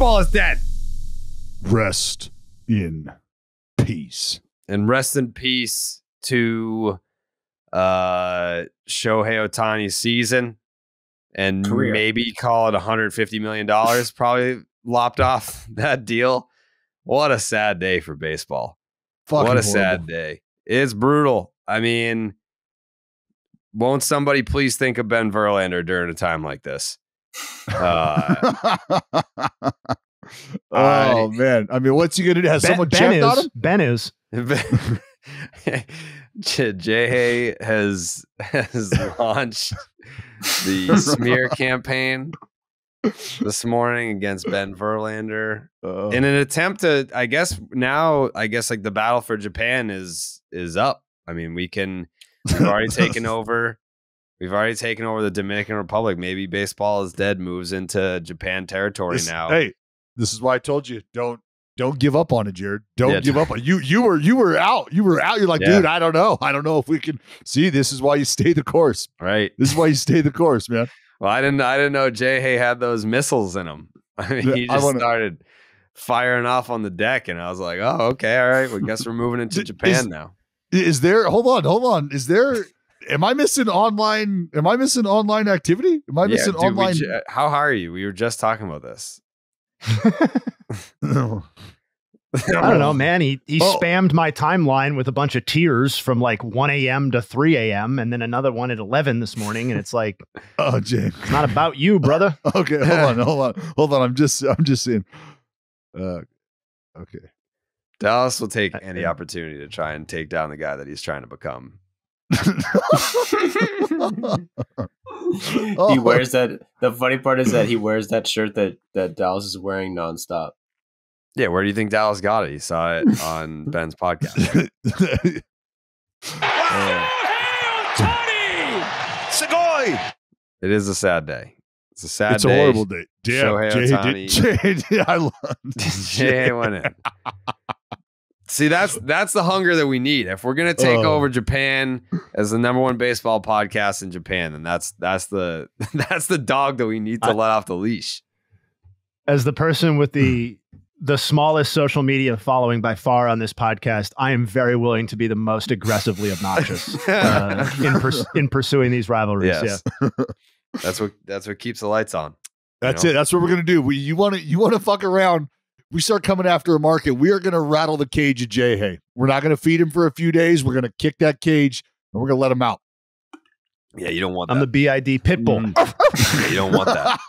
Baseball is dead. Rest in peace. And rest in peace to Shohei Ohtani's season. And Career. maybe call it $150 million, probably lopped off that deal. What a sad day for baseball. Fucking what a horrible. sad day. It's brutal. I mean, won't somebody please think of Ben Verlander during a time like this? Oh, man. I mean, what's he going to do? Has someone checked on him? Ben is. Shohei has launched the smear campaign this morning against Ben Verlander in an attempt to, I guess like the battle for Japan is up. I mean, we've already taken over. We've already taken over the Dominican Republic. Maybe baseball is dead moves into Japan territory now. Hey, this is why I told you don't give up on it, Jared. Don't give up on it. You were out. You were out. You're like, dude, I don't know. I don't know if we can see. This is why you stay the course. Right. This is why you stay the course, man. Well, I didn't know Shohei had those missiles in him. I mean, he just started firing off on the deck, and I was like, oh, okay, all right. Well, I guess we're moving into Japan now. Is there? Hold on. Is there? Am I missing online activity? Am I missing online? How high are you? We were just talking about this. No. I don't know, man. He spammed my timeline with a bunch of tears from like 1 a.m. to 3 a.m. and then another one at 11 this morning. And it's like, oh, James, it's not about you, brother. Okay, hold on. I'm just saying. Okay. Dallas will take any opportunity to try and take down the guy that he's trying to become. He wears that. The funny part is that he wears that shirt that Dallas is wearing nonstop. Yeah, where do you think Dallas got it? He saw it on Ben's podcast. It is a sad day. It's a sad It's day. a horrible day. Damn, Shohei Ohtani. I love Shohei went in. See, that's the hunger that we need. If we're gonna take over Japan as the #1 baseball podcast in Japan, then that's the dog that we need to let off the leash. As the person with the smallest social media following by far on this podcast, I am very willing to be the most aggressively obnoxious in pursuing these rivalries. Yes. Yeah, that's what keeps the lights on. That's it. That's what we're gonna do. You want to fuck around. We start coming after a market. We are gonna rattle the cage of Shohei. We're not gonna feed him for a few days. We're gonna kick that cage and we're gonna let him out. Yeah, you don't want that. I'm the BID pit bull. Yeah, you don't want that.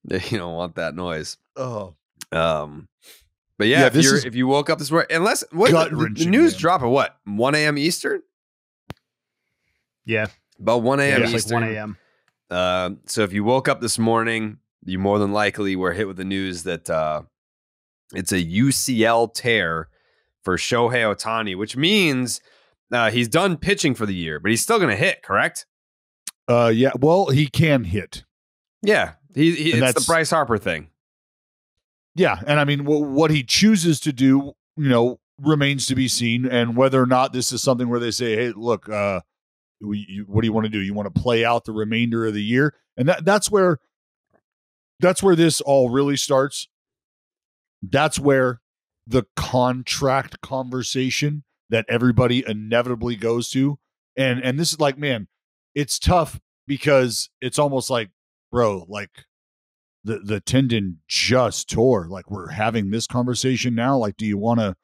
You don't want that noise. Oh. But yeah, if you woke up this morning, unless the news drop at what, 1 a.m. Eastern? Yeah. About 1 a.m. Yeah, Eastern. like 1 a.m. So if you woke up this morning, you more than likely were hit with the news that it's a UCL tear for Shohei Ohtani, which means he's done pitching for the year, but he's still going to hit, correct? Yeah. Well, he can hit. Yeah. It's the Bryce Harper thing. Yeah. And I mean, what he chooses to do, remains to be seen. And whether or not this is something where they say, hey, look, what do you want to do? You want to play out the remainder of the year? And that's where this all really starts. That's where the contract conversation that everybody inevitably goes to. And this is like, man, it's tough because it's almost like, bro, like the tendon just tore. Like, we're having this conversation now. Like, do you want to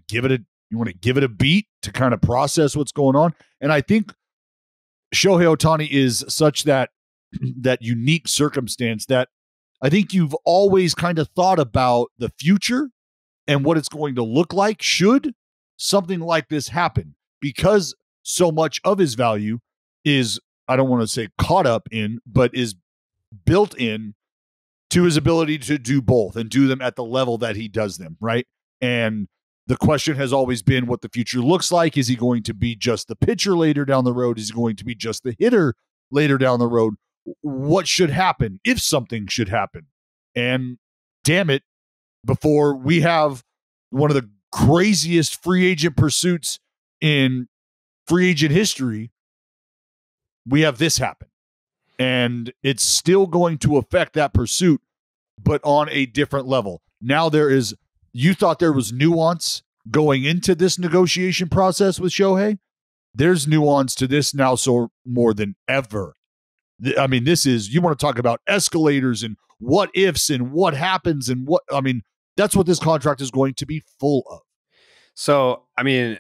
give it a beat to kind of process what's going on? And I think Shohei Ohtani is such that unique circumstance that I think you've always kind of thought about the future and what it's going to look like should something like this happen, because so much of his value is, I don't want to say caught up in, but is built in to his ability to do both and do them at the level that he does them, right? And the question has always been what the future looks like. Is he going to be just the pitcher later down the road? Is he going to be just the hitter later down the road? What should happen if something should happen? And damn it, before we have one of the craziest free agent pursuits in free agent history, we have this happen. and it's still going to affect that pursuit, but on a different level. Now you thought there was nuance going into this negotiation process with Shohei. There's nuance to this now, so more than ever. I mean, you want to talk about escalators and what ifs and what happens and that's what this contract is going to be full of. So, I mean,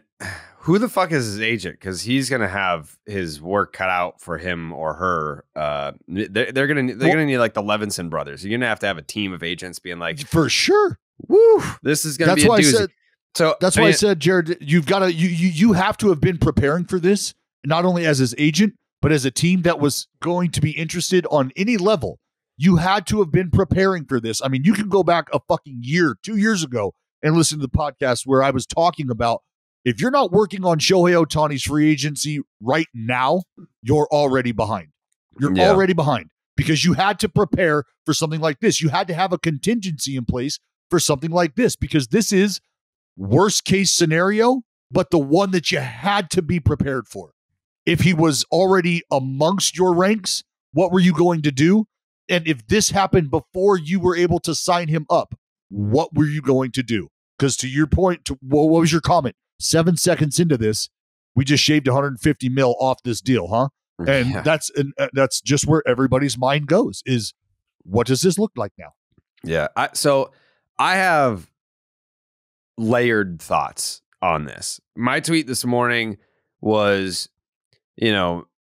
who the fuck is his agent? Because he's going to have his work cut out for him or her. They're going to need like the Levinson brothers. You're going to have a team of agents being like, for sure. Woo, this is going to be a doozy. That's why I said, Jared, you've got to you have to have been preparing for this, not only as his agent, but as a team that was going to be interested on any level. You had to have been preparing for this. I mean, you can go back a fucking year, 2 years ago, and listen to the podcast where I was talking about if you're not working on Shohei Ohtani's free agency right now, you're already behind. You're already behind because you had to prepare for something like this. You had to have a contingency in place for something like this because this is worst case scenario, but the one that you had to be prepared for. If he was already amongst your ranks, what were you going to do? And if this happened before you were able to sign him up, what were you going to do? Because to your point, what was your comment? 7 seconds into this, we just shaved 150 mil off this deal, huh? And that's just where everybody's mind goes is what does this look like now? Yeah. So I have layered thoughts on this. My tweet this morning was,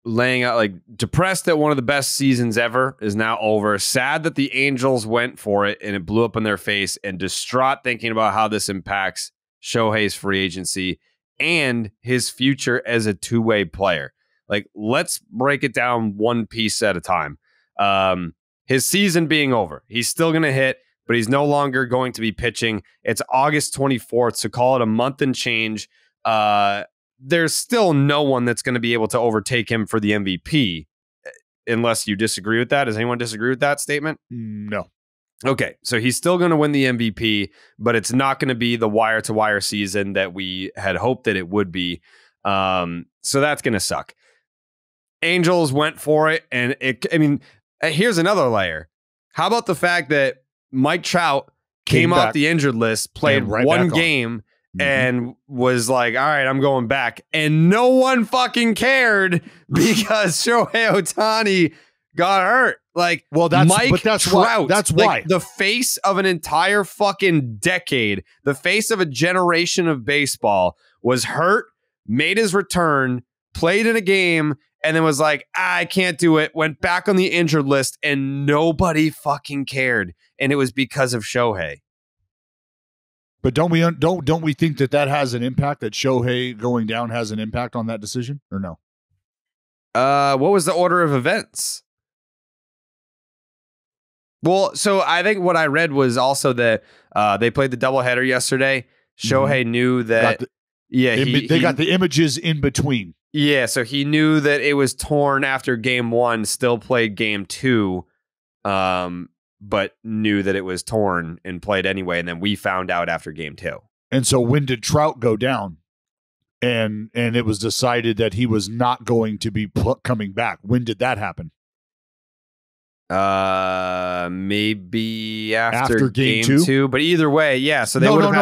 laying out like depressed that one of the best seasons ever is now over. Sad that the Angels went for it and it blew up in their face, and distraught thinking about how this impacts Shohei's free agency and his future as a two-way player. Like, let's break it down one piece at a time. His season being over, he's still going to hit, but he's no longer going to be pitching. It's August 24th, so call it a month and change. There's still no one that's going to be able to overtake him for the MVP, unless you disagree with that. Does anyone disagree with that statement? No. Okay, so he's still going to win the MVP, but it's not going to be the wire-to-wire season that we had hoped that it would be. So that's going to suck. Angels went for it, and here's another layer. How about the fact that Mike Trout came off the injured list, played one game, and was like, all right, I'm going back. And no one fucking cared because Shohei Ohtani got hurt. Like, well, that's Trout, that's why the face of an entire fucking decade, the face of a generation of baseball, was hurt, made his return, played in a game, and then was like, I can't do it. Went back on the injured list, and nobody fucking cared. And it was because of Shohei. But don't we think that has an impact, that Shohei going down has an impact on that decision, or no? What was the order of events? Well, so I think what I read was also that they played the doubleheader yesterday. Shohei knew that. They got the images in between. Yeah, so he knew that it was torn after game 1, still played game 2, but knew that it was torn and played anyway. And then we found out after game 2. And so when did Trout go down? And it was decided that he was not going to be coming back. When did that happen? Maybe after game 2. But either way, yeah. So they would have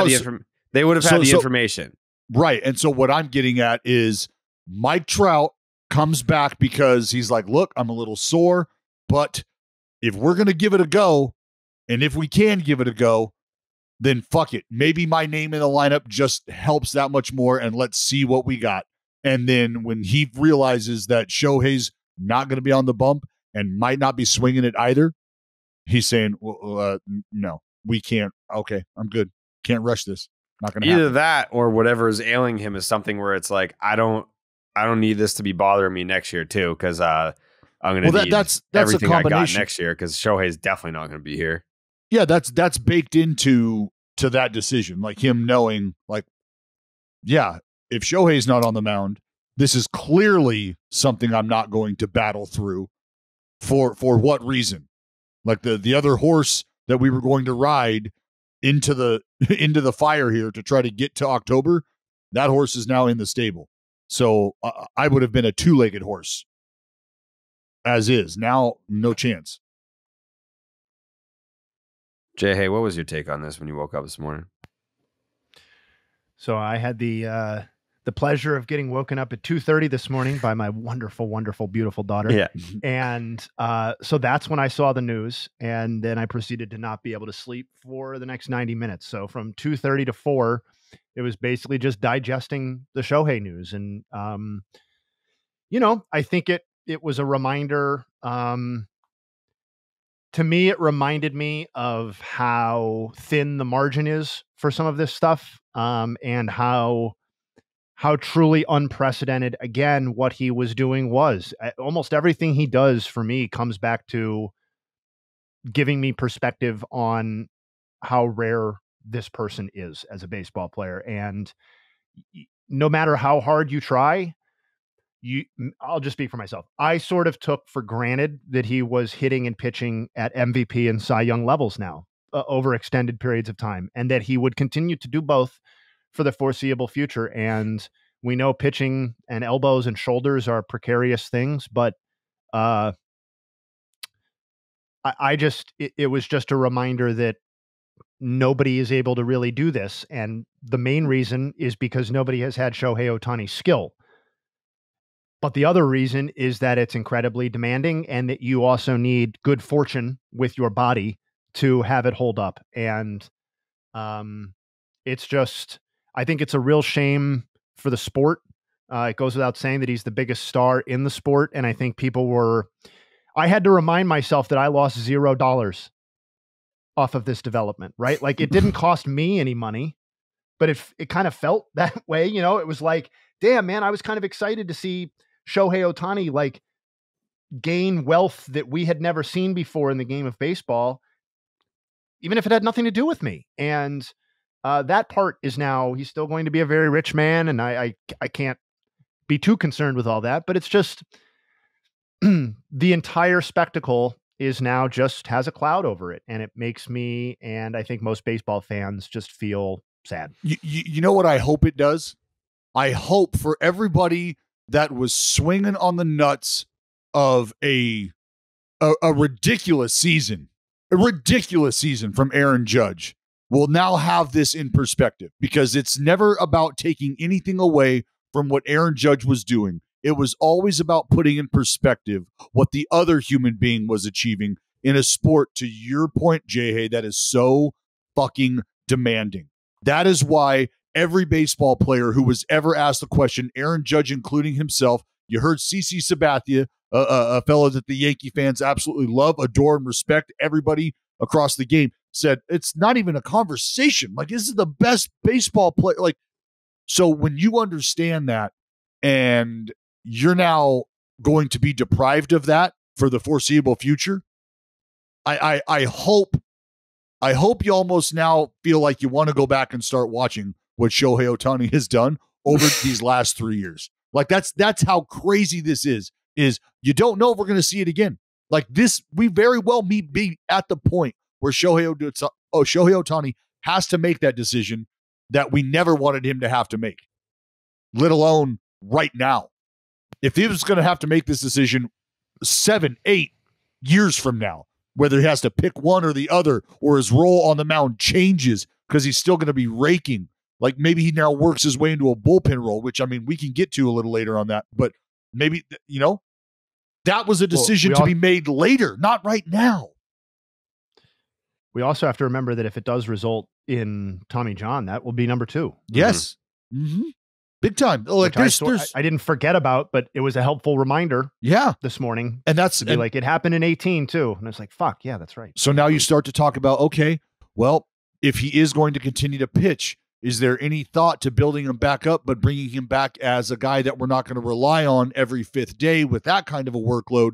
had the information. Right. And so what I'm getting at is Mike Trout comes back because he's like, look, I'm a little sore, but if we're going to give it a go, and if we can give it a go, then fuck it. Maybe my name in the lineup just helps that much more, and let's see what we got. And then when he realizes that Shohei's not going to be on the bump and might not be swinging it either, he's saying, well, no, we can't. Okay, I'm good. Can't rush this. Not going to happen. Either that or whatever is ailing him is something where it's like, I don't need this to be bothering me next year too, because I'm going to need that's everything a I got combination. next year, because Shohei's definitely not going to be here. Yeah, that's baked into that decision, like him knowing, like, yeah, if Shohei's not on the mound, this is clearly something I'm not going to battle through. For what reason? Like the other horse that we were going to ride into the fire here to try to get to October, that horse is now in the stable. So I would have been a two-legged horse. as is. Now, no chance. Jay, hey, what was your take on this when you woke up this morning? So I had the pleasure of getting woken up at 2:30 this morning by my wonderful, wonderful, beautiful daughter. Yeah. And so that's when I saw the news, and then I proceeded to not be able to sleep for the next 90 minutes. So from 2:30 to 4, it was basically just digesting the Shohei news. And, I think it was a reminder. To me, it reminded me of how thin the margin is for some of this stuff, and how truly unprecedented, again, what he was doing was. Almost everything he does for me comes back to giving me perspective on how rare this person is as a baseball player. And no matter how hard you try, I'll just speak for myself. I sort of took for granted that he was hitting and pitching at MVP and Cy Young levels now, over extended periods of time, and that he would continue to do both for the foreseeable future. And we know pitching and elbows and shoulders are precarious things, but it was just a reminder that nobody is able to really do this. And the main reason is because nobody has had Shohei Ohtani's skill. But the other reason is that it's incredibly demanding, and that you also need good fortune with your body to have it hold up. And it's just, I think it's a real shame for the sport. It goes without saying that he's the biggest star in the sport. And I think I had to remind myself that I lost $0 off of this development, right? Like, it didn't cost me any money, but it kind of felt that way. It was like, damn, man, I was kind of excited to see Shohei Ohtani like gain wealth that we had never seen before in the game of baseball, even if it had nothing to do with me. And that part is now, he's still going to be a very rich man, and I can't be too concerned with all that, but it's just the entire spectacle is now just has a cloud over it, and it makes me, and I think most baseball fans, just feel sad. You know what I hope it does? I hope for everybody that was swinging on the nuts of a ridiculous season from Aaron Judge will now have this in perspective, because it's never about taking anything away from what Aaron Judge was doing. It was always about putting in perspective what the other human being was achieving in a sport, to your point, Jay, that is so fucking demanding. That is why every baseball player who was ever asked the question, Aaron Judge including himself, you heard CC Sabathia, a fellow that the Yankee fans absolutely love, adore, and respect, everybody across the game, said it's not even a conversation. Like, this is the best baseball player. Like, so when you understand that, and you're now going to be deprived of that for the foreseeable future, I hope you almost now feel like you want to go back and start watching what Shohei Ohtani has done over these last 3 years. Like, that's how crazy this is you don't know if we're going to see it again. Like this, we very well may be at the point where Shohei Ohtani has to make that decision that we never wanted him to have to make, let alone right now. If he was going to have to make this decision 7-8 years from now, whether he has to pick one or the other, or his role on the mound changes because he's still going to be raking, like maybe he now works his way into a bullpen role, which, I mean, we can get to a little later on that, but maybe, that was a decision to be made later, not right now. We also have to remember that if it does result in Tommy John, that will be number 2. Yes. Mm-hmm. Big time. Like, I didn't forget about, but it was a helpful reminder. Yeah. This morning. And that's like, it happened in 18 too. And it's like, fuck yeah, that's right. So now you start to talk about, okay, well, if he is going to continue to pitch, is there any thought to building him back up, but bringing him back as a guy that we're not going to rely on every 5th day with that kind of a workload?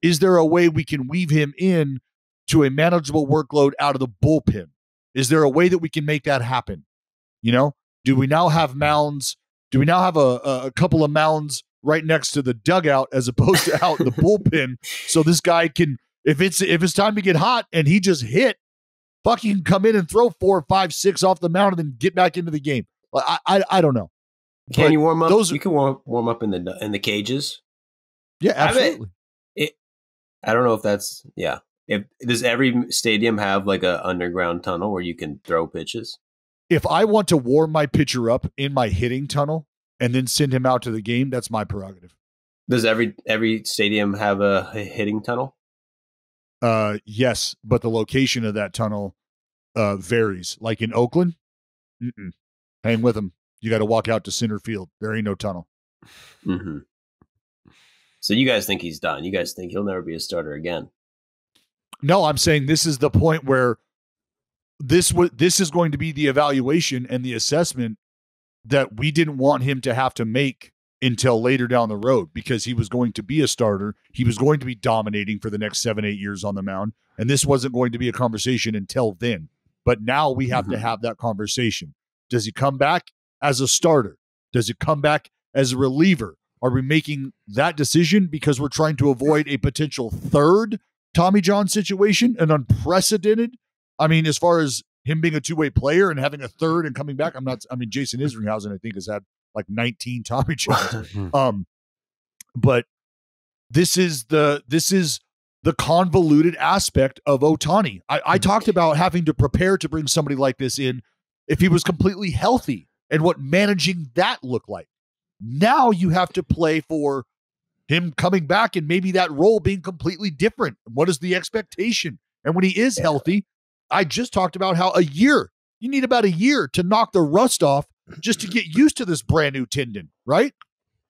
Is there a way we can weave him in to a manageable workload out of the bullpen? Is there a way that we can make that happen? Do we now have mounds? Do we now have a couple of mounds right next to the dugout as opposed to out in the bullpen? So this guy can, if it's time to get hot and he just hit, fucking come in and throw 4, 5, 6 off the mound and then get back into the game. I don't know. Can you warm up? You can warm up in the cages. Yeah, absolutely. I don't know if that's If does every stadium have like a underground tunnel where you can throw pitches? If I want to warm my pitcher up in my hitting tunnel and then send him out to the game, that's my prerogative. Does every stadium have a hitting tunnel? Yes, but the location of that tunnel varies. Like in Oakland, hang with him. You got to walk out to center field. There ain't no tunnel. Mm-hmm. So you guys think he's done? You guys think he'll never be a starter again? No, I'm saying this is the point where this is going to be the evaluation and the assessment that we didn't want him to have to make until later down the road, because he was going to be a starter. He was going to be dominating for the next 7-8 years on the mound. And this wasn't going to be a conversation until then. But now we have to have that conversation. Does he come back as a starter? Does he come back as a reliever? Are we making that decision because we're trying to avoid a potential third Tommy John situation, an unprecedented? I mean, as far as him being a two-way player and having a third and coming back, Jason Isringhausen, I think, has had like 19 Tommy Johns. But this is the convoluted aspect of Ohtani. I talked about having to prepare to bring somebody like this in if he was completely healthy and what managing that looked like. Now you have to play for him coming back and maybe that role being completely different. What is the expectation? And when he is healthy, I just talked about how you need about a year to knock the rust off just to get used to this brand new tendon, right?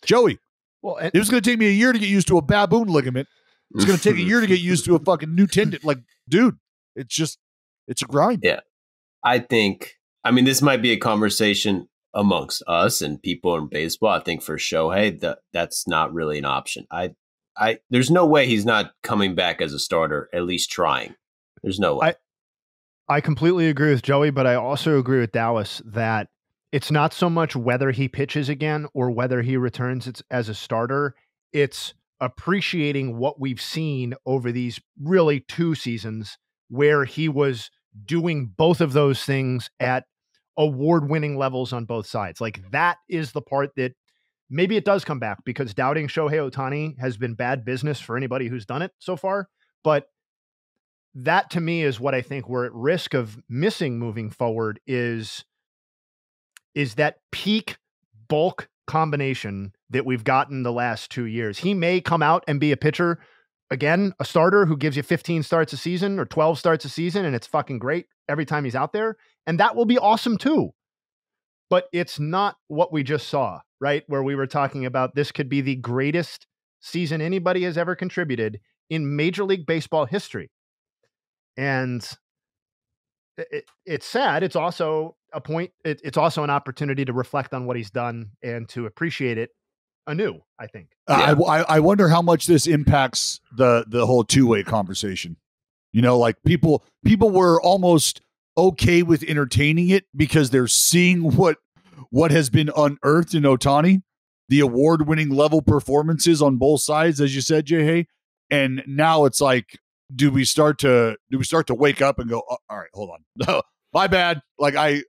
Joey, well, it was going to take me a year to get used to a baboon ligament. It's going to take a year to get used to a fucking new tendon. Like, dude, it's a grind. Yeah. This might be a conversation amongst us and people in baseball. I think for Shohei, that's not really an option. There's no way he's not coming back as a starter, at least trying. There's no way. I completely agree with Joey, but I also agree with Dallas that it's not so much whether he pitches again or whether he returns as a starter. It's appreciating what we've seen over these really 2 seasons where he was doing both of those things at award-winning levels on both sides. Like, that is the part that maybe it does come back, because doubting Shohei Ohtani has been bad business for anybody who's done it so far. But that, to me, is what I think we're at risk of missing moving forward is that peak bulk combination that we've gotten the last 2 years. He may come out and be a pitcher again, a starter who gives you 15 starts a season or 12 starts a season, and it's fucking great every time he's out there. And that will be awesome too. But it's not what we just saw, right? Where we were talking about this could be the greatest season anybody has ever contributed in Major League Baseball history. And it's sad. It's also a point. It's also an opportunity to reflect on what he's done and to appreciate it anew, I think. I wonder how much this impacts the whole two-way conversation. You know, like people were almost okay with entertaining it because they're seeing what has been unearthed in Ohtani, the award-winning level performances on both sides, as you said, Jay. And now it's like, do we start to wake up and go, oh, all right, hold on, no, my bad. Like I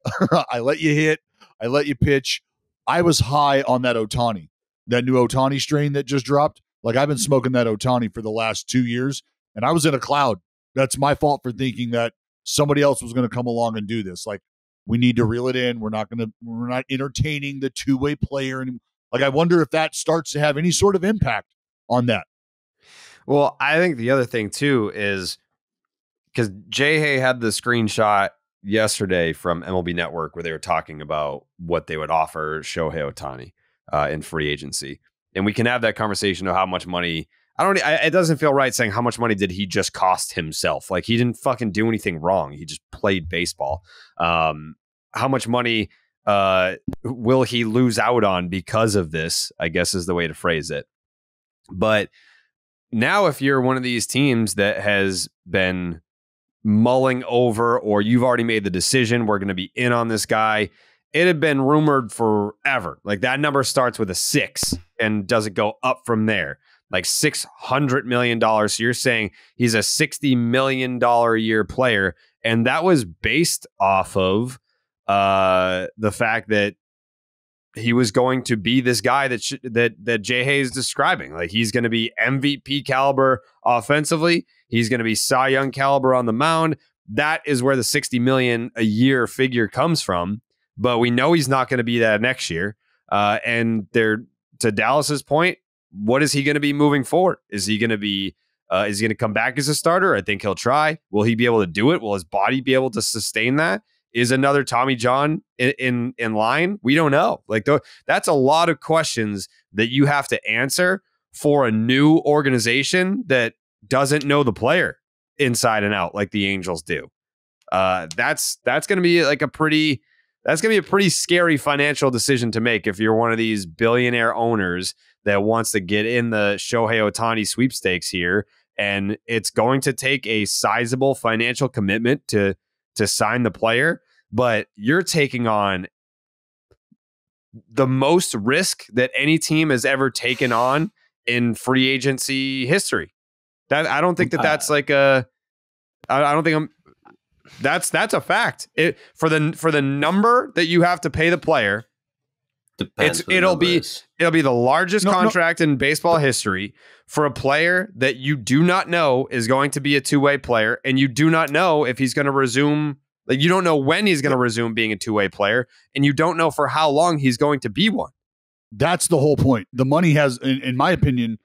let you hit, I let you pitch. I was high on that Ohtani, that new Ohtani strain that just dropped. Like, I've been smoking that Ohtani for the last 2 years, and I was in a cloud. That's my fault for thinking that somebody else was going to come along and do this. Like, we need to reel it in. We're not entertaining the two-way player. And like, I wonder if that starts to have any sort of impact on that. Well, I think the other thing too is because Jay had the screenshot yesterday from MLB Network where they were talking about what they would offer Shohei Ohtani in free agency. And we can have that conversation of how much money. It doesn't feel right saying how much money did he just cost himself? Like, he didn't fucking do anything wrong. He just played baseball. How much money will he lose out on because of this, I guess is the way to phrase it. But now, if you're one of these teams that has been mulling over, or you've already made the decision, we're going to be in on this guy. It had been rumored forever. Like, that number starts with a 6 and doesn't go up from there. Like $600 million. So you're saying he's a $60 million a year player. And that was based off of the fact that he was going to be this guy that Jay Hay is describing. Like, he's going to be MVP caliber offensively. He's going to be Cy Young caliber on the mound. That is where the $60 million a year figure comes from. But we know he's not going to be that next year. And to Dallas's point, what is he going to be moving forward? Is he going to come back as a starter? I think he'll try. Will he be able to do it? Will his body be able to sustain that? Is another Tommy John in line? We don't know. Like, that's a lot of questions that you have to answer for a new organization that doesn't know the player inside and out like the Angels do. That's going to be like a pretty scary financial decision to make if you're one of these billionaire owners that wants to get in the Shohei Ohtani sweepstakes here. And it's going to take a sizable financial commitment to sign the player, but you're taking on the most risk that any team has ever taken on in free agency history. I don't think that's like a. I don't think that's a fact. For the number that you have to pay the player, it'll be the largest contract in baseball history for a player that you do not know is going to be a two-way player, and you do not know if he's going to resume. Like, you don't know when he's going to resume being a two-way player, and you don't know for how long he's going to be one. That's the whole point. The money has, in my opinion,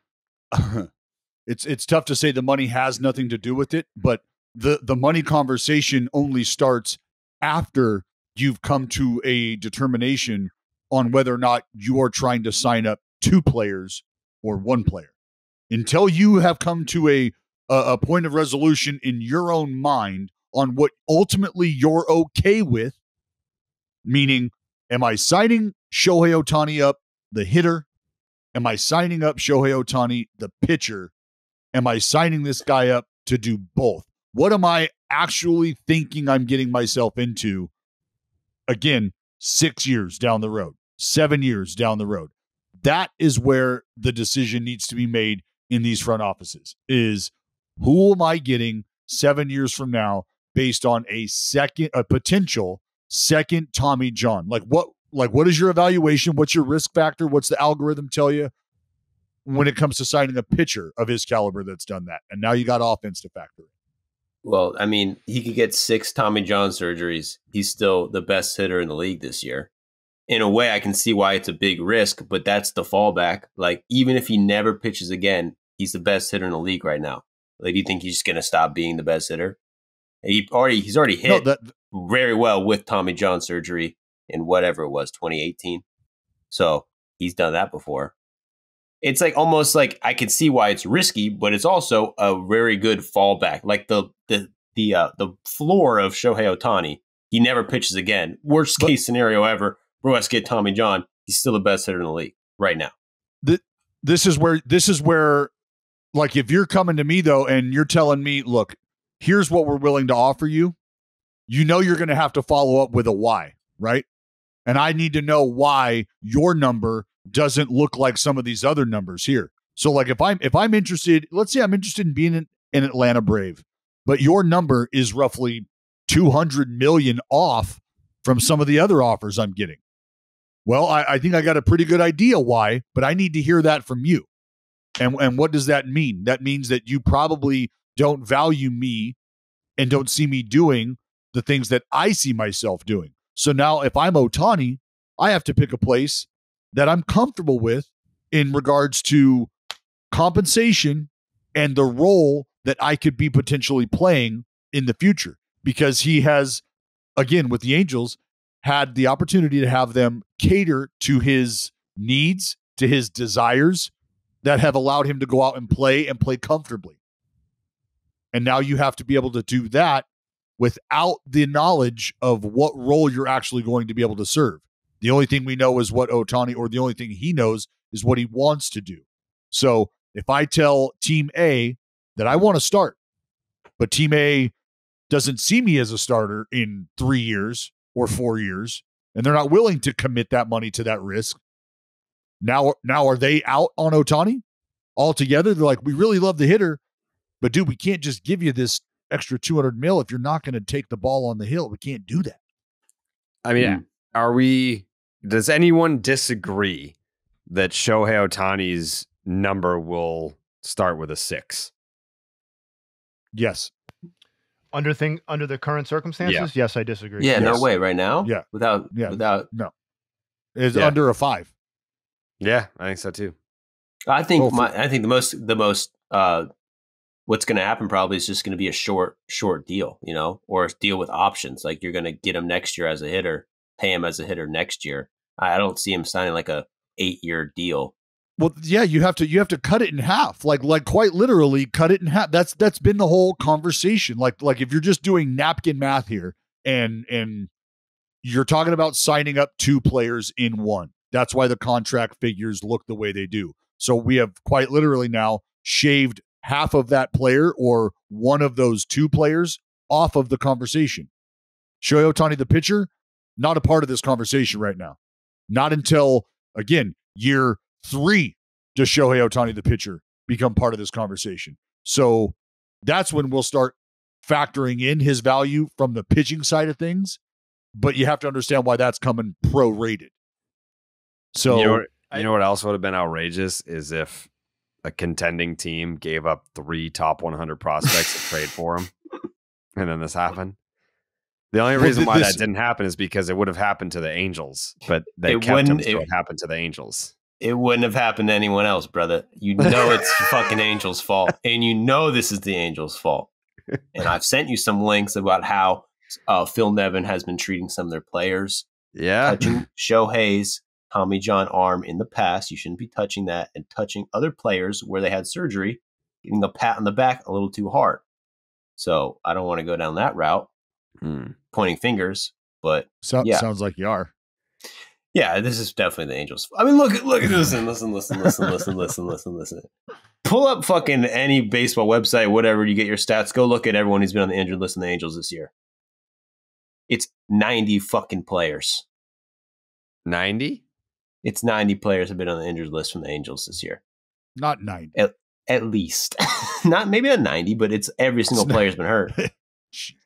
it's tough to say the money has nothing to do with it, but the money conversation only starts after you've come to a determination on whether or not you are trying to sign up two players or one player. Until you have come to a point of resolution in your own mind on what ultimately you're okay with, meaning, am I signing Shohei Ohtani up, the hitter? Am I signing up Shohei Ohtani, the pitcher? Am I signing this guy up to do both? What am I actually thinking I'm getting myself into? Again, 6 years down the road, 7 years down the road. That is where the decision needs to be made in these front offices, is who am I getting 7 years from now based on a potential second Tommy John? Like what is your evaluation? What's your risk factor? What's the algorithm tell you when it comes to signing a pitcher of his caliber that's done that? And now you got offense to factor in. Well, I mean, he could get 6 Tommy John surgeries. He's still the best hitter in the league this year. In a way, I can see why it's a big risk, but that's the fallback. Like, even if he never pitches again, he's the best hitter in the league right now. Like, do you think he's just going to stop being the best hitter? He's already hit very well with Tommy John surgery in whatever it was, 2018. So he's done that before. It's like almost like I can see why it's risky, but it's also a very good fallback. Like the floor of Shohei Ohtani, he never pitches again. Worst case scenario ever. Bro, let's get Tommy John. He's still the best hitter in the league right now. This is where, like, if you're coming to me though and you're telling me, look, here's what we're willing to offer you, you know you're going to have to follow up with a why, right? And I need to know why your number doesn't look like some of these other numbers here. So, like, if I'm interested, let's say I'm interested in being an Atlanta Brave, but your number is roughly 200 million off from some of the other offers I'm getting. Well, I think I got a pretty good idea why, but I need to hear that from you. And what does that mean? That means that you probably don't value me and don't see me doing the things that I see myself doing. So now if I'm Ohtani, I have to pick a place that I'm comfortable with in regards to compensation and the role that I could be potentially playing in the future, because he has, again, with the Angels, had the opportunity to have them cater to his needs, to his desires that have allowed him to go out and play comfortably. And now you have to be able to do that without the knowledge of what role you're actually going to be able to serve. The only thing we know is what Ohtani, or the only thing he knows is what he wants to do. So if I tell Team A that I want to start, but Team A doesn't see me as a starter in 3 years or 4 years, and they're not willing to commit that money to that risk, now are they out on Ohtani altogether? They're like, we really love the hitter, but dude, we can't just give you this extra 200 mil if you're not going to take the ball on the hill. We can't do that. I mean, are we Does anyone disagree that Shohei Ohtani's number will start with a 6? Yes. Under the current circumstances, yes, I disagree. Yeah, Yes. no way. Right now, Yeah. without No. It's Yeah. under a 5. Yeah, I think so too. I think Well, the most what's going to happen probably is just going to be a short deal, or a deal with options. Like you're going to get him next year as a hitter, pay him as a hitter next year. I don't see him signing like a 8-year deal. Well, yeah, you have to cut it in half, like quite literally cut it in half. That's been the whole conversation. Like if you're just doing napkin math here, and you're talking about signing up 2 players in one. That's why the contract figures look the way they do. So we have quite literally now shaved half of that player or one of those 2 players off of the conversation. Shohei Ohtani, the pitcher, not a part of this conversation right now. Not until, again, year 3 does Shohei Ohtani, the pitcher, become part of this conversation. So that's when we'll start factoring in his value from the pitching side of things. But you have to understand why that's coming prorated. So you know what else would have been outrageous is if a contending team gave up 3 top 100 prospects to trade for him, and then this happened. The only reason why that didn't happen is because it would have happened to the Angels, but they kept him, so it happened to the Angels. It wouldn't have happened to anyone else, brother. You know it's fucking Angels' fault, and you know this is the Angels' fault. And I've sent you some links about how Phil Nevin has been treating some of their players. Yeah, touching Shohei's Tommy John arm in the past. You shouldn't be touching that, and touching other players where they had surgery, giving a pat on the back a little too hard. So I don't want to go down that route, pointing fingers. But sounds like you are. Yeah, this is definitely the Angels. I mean, look at listen. Pull up fucking any baseball website, whatever, you get your stats. Go look at everyone who's been on the injured list in the Angels this year. It's 90 fucking players. 90? It's 90 players have been on the injured list from the Angels this year. Not 90. At least. Maybe not 90, but it's every single player's been hurt.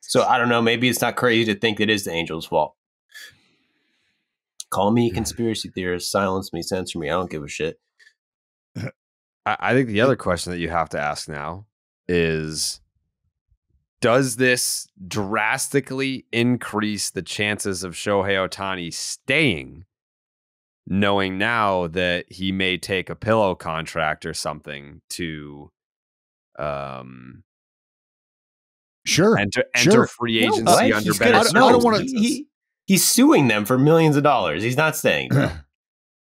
So I don't know. Maybe it's not crazy to think it is the Angels' fault. Call me a conspiracy theorist. Silence me. Censor me. I don't give a shit. I think the other question that you have to ask now is, does this drastically increase the chances of Shohei Ohtani staying, knowing now that he may take a pillow contract or something to enter free agency under better circumstances? He's suing them for millions of dollars. He's not staying.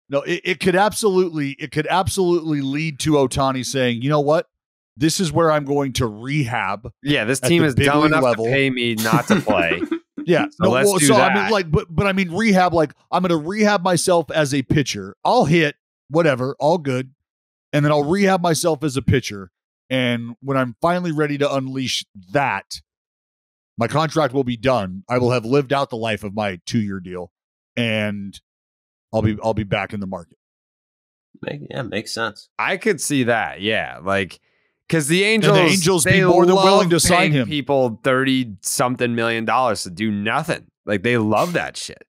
No, it could absolutely lead to Ohtani saying, you know what? This is where I'm going to rehab. Yeah, this team is dumb enough to pay me not to play. Yeah, so let's do that. I mean, but I mean, rehab. Like, I'm going to rehab myself as a pitcher. I'll hit whatever, all good, and then I'll rehab myself as a pitcher. And when I'm finally ready to unleash that, my contract will be done. I will have lived out the life of my 2-year deal, and I'll be back in the market. Makes sense. I could see that. Yeah, like. Because the Angels be more than willing to sign him. People $30-something million to do nothing. Like, they love that shit.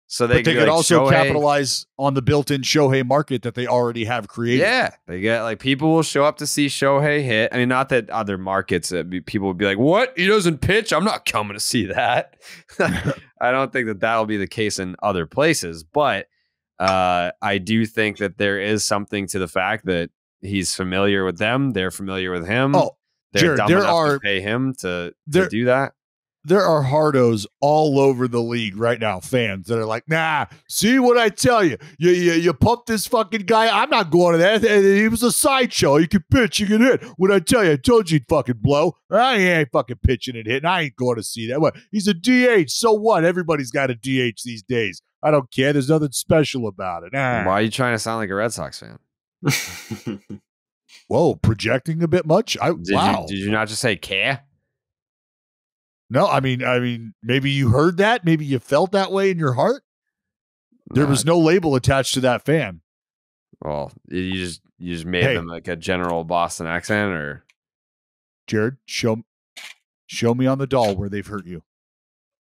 So they could also capitalize on the built-in Shohei market that they already have created. Yeah, they get like people will show up to see Shohei hit. I mean, not that other markets people would be like, "What? He doesn't pitch? I'm not coming to see that." I don't think that will be the case in other places, but I do think that there is something to the fact that he's familiar with them. They're familiar with him. Oh, they're dumb enough to pay him to do that. There are hardos all over the league right now, fans that are like, nah, see what I tell you. You pump this fucking guy. I'm not going to that. He was a sideshow. You can pitch, you can hit. What I tell you, I told you he'd fucking blow. I ain't fucking pitching and hitting. I ain't going to see that. What? He's a DH. So what? Everybody's got a DH these days. I don't care. There's nothing special about it. Why are you trying to sound like a Red Sox fan? Whoa, projecting a bit much? Wow. Did you not just say care? No, I mean, maybe you heard that. Maybe you felt that way in your heart. There was no label attached to that fan. Well, you just made them like a general Boston accent, or Jared, show me on the doll where they've hurt you.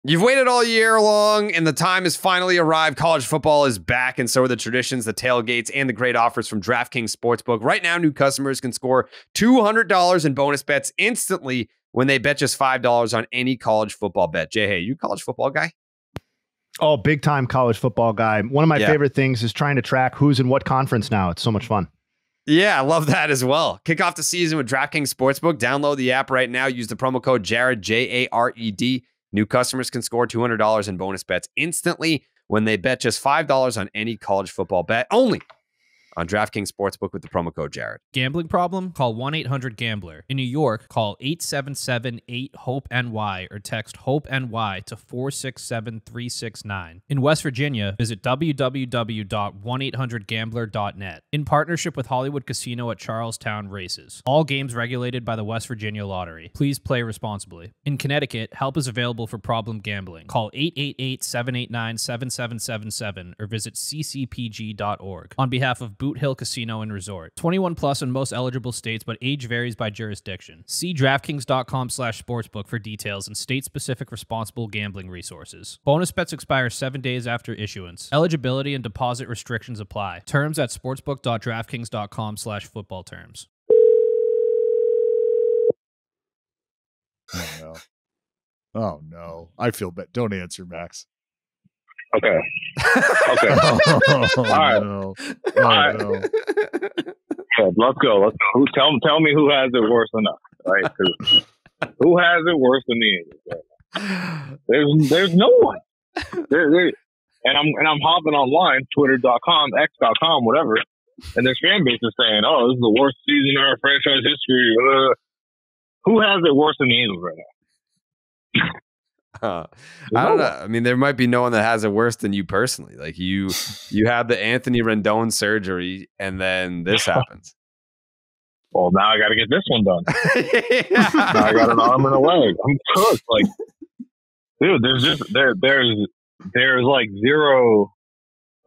You've waited all year long, and the time has finally arrived. College football is back, and so are the traditions, the tailgates, and the great offers from DraftKings Sportsbook. Right now, new customers can score $200 in bonus bets instantly when they bet just $5 on any college football bet. Jay, hey, you a college football guy? Oh, big time college football guy. One of my favorite things is trying to track who's in what conference now. It's so much fun. Yeah, I love that as well. Kick off the season with DraftKings Sportsbook. Download the app right now. Use the promo code Jared, Jared. New customers can score $200 in bonus bets instantly when they bet just $5 on any college football bet. Only on DraftKings Sportsbook with the promo code Jared. Gambling problem? Call 1-800-GAMBLER. In New York, call 877-8-HOPE-NY or text HOPE-NY to 467-369. In West Virginia, visit www.1800gambler.net. In partnership with Hollywood Casino at Charlestown Races. All games regulated by the West Virginia Lottery. Please play responsibly. In Connecticut, help is available for problem gambling. Call 888-789-7777 or visit ccpg.org. On behalf of Boot Hill Casino and Resort. 21 plus in most eligible states, but age varies by jurisdiction. See DraftKings.com/sportsbook for details and state-specific responsible gambling resources. Bonus bets expire 7 days after issuance. Eligibility and deposit restrictions apply. Terms at sportsbook.draftkings.com/football terms. Oh, no. Oh, no. I feel bad. Don't answer, Max. Okay. Okay. Oh, All right. no. All right. No. Yeah, let's go. Tell me who has it worse than us, right? 'Cause who has it worse than the Angels? Right? There's no one. And I'm hopping online, Twitter.com, X.com, whatever, and there's fan bases saying, "Oh, this is the worst season in our franchise history." Who has it worse than the Angels right now? I don't know. I mean, there might be no one that has it worse than you personally. Like you have the Anthony Rendon surgery, and then this happens. Well, now I got to get this one done. Now I got an arm and a leg. I'm cooked. Like, dude, there's like zero.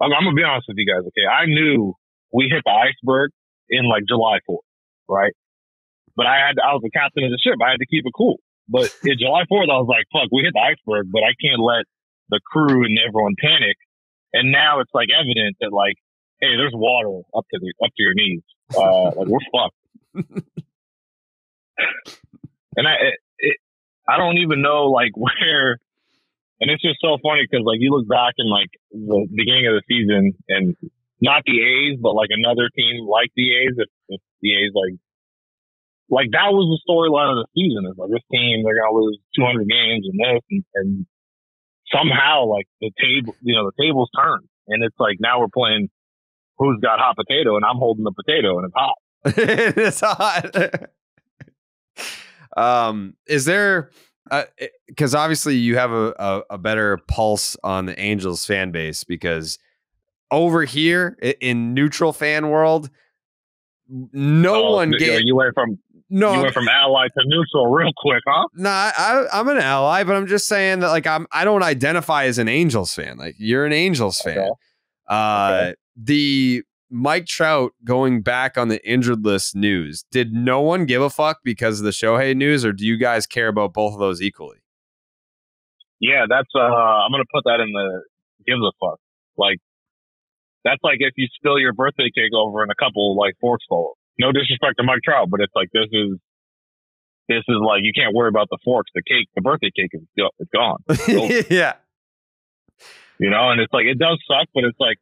I'm gonna be honest with you guys. Okay, I knew we hit the iceberg in like July 4th, right? But I was the captain of the ship. I had to keep it cool. But in July 4th, I was like, fuck, we hit the iceberg, but I can't let the crew and everyone panic. And now it's like evident that like, hey, there's water up to your knees. Like we're fucked. And I don't even know like where, and it's just so funny because like you look back in like the beginning of the season and not the A's, but like another team like the A's, if the A's like that was the storyline of the season. It's like this team, they're gonna lose 200 games and this, and somehow like the tables turned, and it's like now we're playing who's got hot potato, and I'm holding the potato, and it's hot. It's hot. Is there? Because obviously you have a better pulse on the Angels fan base, because over here in neutral fan world, no one gave. You went from ally to neutral real quick, huh? Nah, I'm an ally, but I'm just saying that like I don't identify as an Angels fan. Like you're an Angels fan. Okay. The Mike Trout going back on the injured list news. Did no one give a fuck because of the Shohei news, or do you guys care about both of those equally? Yeah, that's I'm gonna put that in the gives a fuck. Like that's like if you spill your birthday cake over in a couple like forks full. No disrespect to Mike Trout, but it's like this is like you can't worry about the forks. The cake, the birthday cake is it's gone. It's yeah. You know, and it's like it does suck, but it's like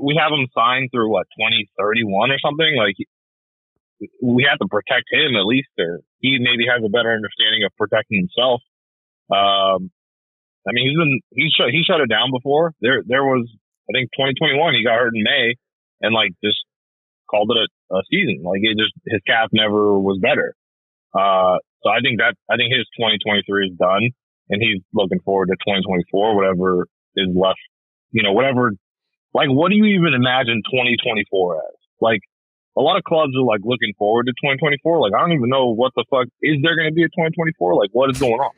we have him signed through 2031 or something. Like we have to protect him at least, or he maybe has a better understanding of protecting himself. I mean, he shut it down before. There was, I think 2021 he got hurt in May and like just called it a season. Like his calf never was better. So I think his 2023 is done, and he's looking forward to 2024, whatever is left. You know, whatever. Like, what do you even imagine 2024 as? Like, a lot of clubs are like looking forward to 2024. Like, I don't even know what the fuck is there going to be a 2024. Like, what is going on?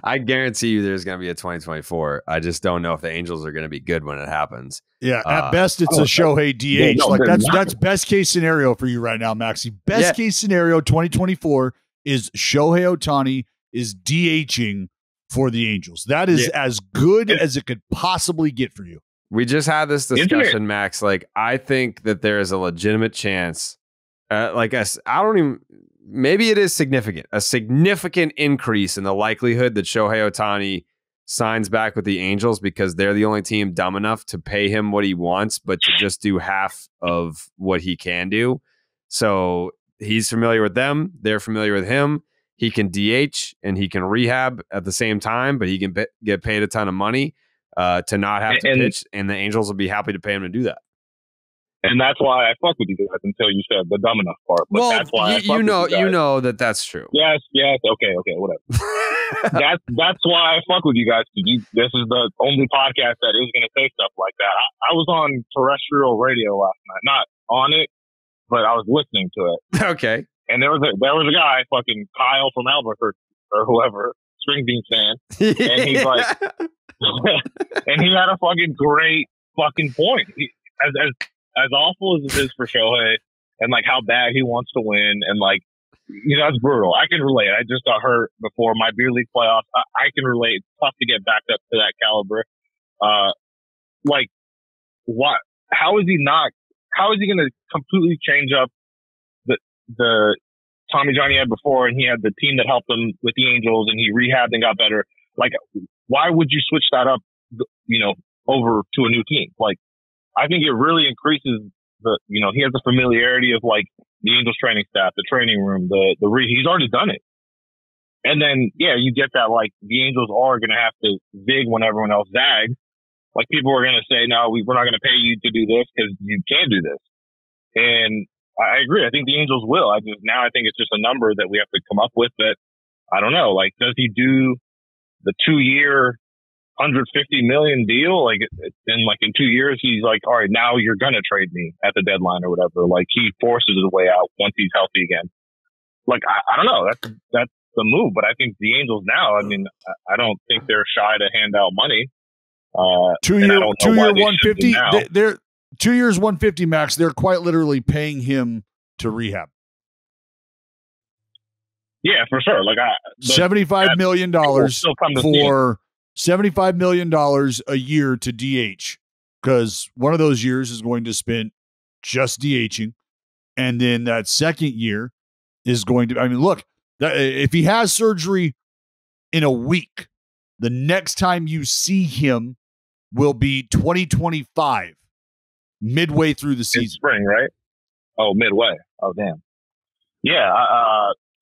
I guarantee you there's going to be a 2024. I just don't know if the Angels are going to be good when it happens. Yeah, at best it's a Shohei DH. Yeah, no, like that's best case scenario for you right now, Maxie. Best case scenario 2024 is Shohei Ohtani is DHing for the Angels. That is as good as it could possibly get for you. We just had this discussion, Max. Like, I think that there is a legitimate chance. Maybe it is significant. A significant increase in the likelihood that Shohei Ohtani signs back with the Angels because they're the only team dumb enough to pay him what he wants, but to just do half of what he can do. So he's familiar with them. They're familiar with him. He can DH and he can rehab at the same time, but he can get paid a ton of money to not have to pitch, and the Angels will be happy to pay him to do that. And that's why I fuck with you guys until you said the dumb enough part. But that's why you know that's true. Yes. Okay, whatever. that's why I fuck with you guys. This is the only podcast that is going to say stuff like that. I was on terrestrial radio last night, not on it, but I was listening to it. Okay. And there was a guy, fucking Kyle from Albuquerque or whoever, string bean fan, and he's like, and he had a fucking great fucking point. As awful as it is for Shohei, and like how bad he wants to win, and like, that's brutal. I can relate. I just got hurt before my beer league playoffs. I can relate. It's tough to get back up to that caliber. Like, what? How is he going to completely change up the Tommy John he had before, and he had the team that helped him with the Angels, and he rehabbed and got better? Like, why would you switch that up, over to a new team? Like, I think it really increases he has the familiarity of like the Angels training staff, the training room, he's already done it. And then, you get that like the Angels are going to have to zig when everyone else zags. Like, people are going to say, no, we're not going to pay you to do this because you can't do this. And I agree. I think the Angels will. I think it's just a number that we have to come up with that, I don't know, like, does he do the 2-year $150 million deal? Like, in 2 years, he's like, all right, now you're going to trade me at the deadline or whatever. Like, he forces his way out once he's healthy again. Like, I don't know. That's the move. But I think the Angels now, I mean, I don't think they're shy to hand out money. 2 year 150. They're 2 years 150 max. They're quite literally paying him to rehab. Yeah, for sure. Like, $75 million for $75 million a year to DH, because one of those years is going to spend just DHing. And then that second year is going to, look, if he has surgery in a week, the next time you see him will be 2025, midway through the season. In spring, right? Oh, midway. Oh, damn. Yeah.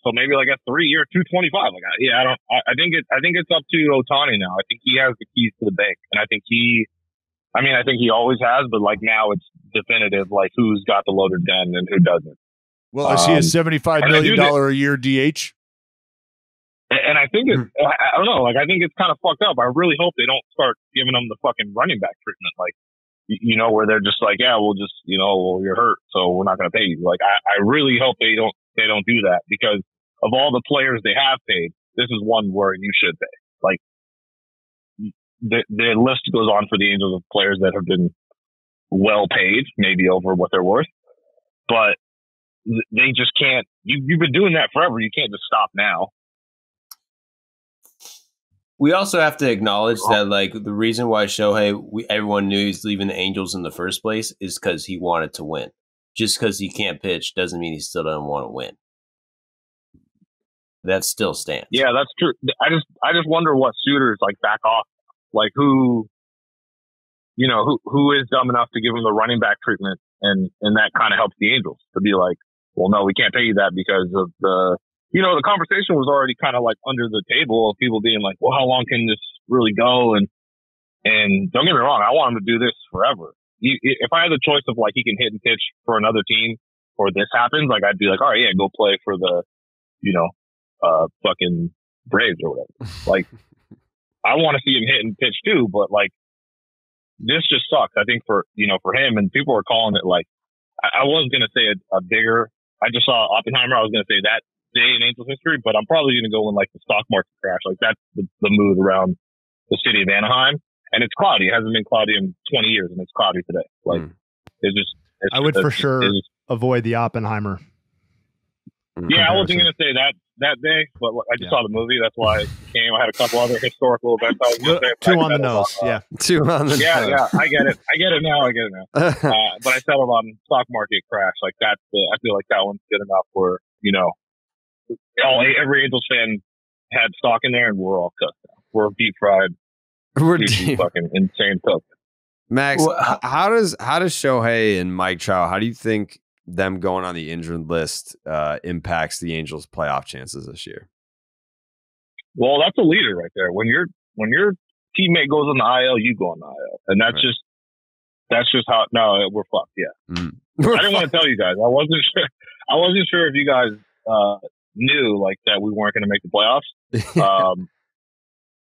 So maybe like a 3-year, 225. Like, I think it's up to Ohtani now. I think he has the keys to the bank, and I think he always has, but like now it's definitive. Like, who's got the loaded gun and who doesn't. Well, I see a $75 million a year DH. And I think I don't know. Like, I think it's kind of fucked up. I really hope they don't start giving them the fucking running back treatment. Like, where they're just like, yeah, we'll just, well, you're hurt, so we're not going to pay you. Like, I really hope they don't do that, because of all the players they have paid, this is one where you should pay. Like, the list goes on for the Angels of players that have been well paid, maybe over what they're worth, but they just can't. You've been doing that forever. You can't just stop now. We also have to acknowledge that, like, the reason why everyone knew he's leaving the Angels in the first place is because he wanted to win. Just because he can't pitch doesn't mean he still doesn't want to win. That still stands. Yeah, that's true. I just wonder what suitors like back off, like who is dumb enough to give him the running back treatment, and that kind of helps the Angels to be like, well, no, we can't pay you that because of the conversation was already kind of like under the table of people being like, well, how long can this really go? And don't get me wrong, I want him to do this forever. If I had the choice of like he can hit and pitch for another team or this happens, like I'd be like, all right, yeah, go play for the, fucking Braves or whatever. Like, I want to see him hit and pitch too, but like, this just sucks. I think for him, and people are calling it like, I was going to say a bigger, I just saw Oppenheimer. I was going to say that day in Angels history, but I'm probably going to go when like the stock market crash. Like, that's the mood around the city of Anaheim. And it's cloudy. It hasn't been cloudy in 20 years, and it's cloudy today. Like, I would for sure avoid the Oppenheimer. Yeah, I wasn't going to say that that day, but I just saw the movie. That's why I came. I had a couple other historical events. I was gonna say, Two on the nose. Two on the nose. Yeah. I get it. I get it now. But I settled on stock market crash. Like I feel like that one's good enough where, every Angels fan had stock in there and we're all cooked now. We're deep fried. We're deep. Fucking insane cooked. Max, how does Shohei and Mike Trout, how do you think them going on the injured list impacts the Angels' playoff chances this year? Well, that's a leader right there. When your teammate goes on the IL, you go on the IL, and that's just how. No, we're fucked. Yeah, I didn't want to tell you guys. I wasn't sure. I wasn't sure if you guys knew like that we weren't going to make the playoffs.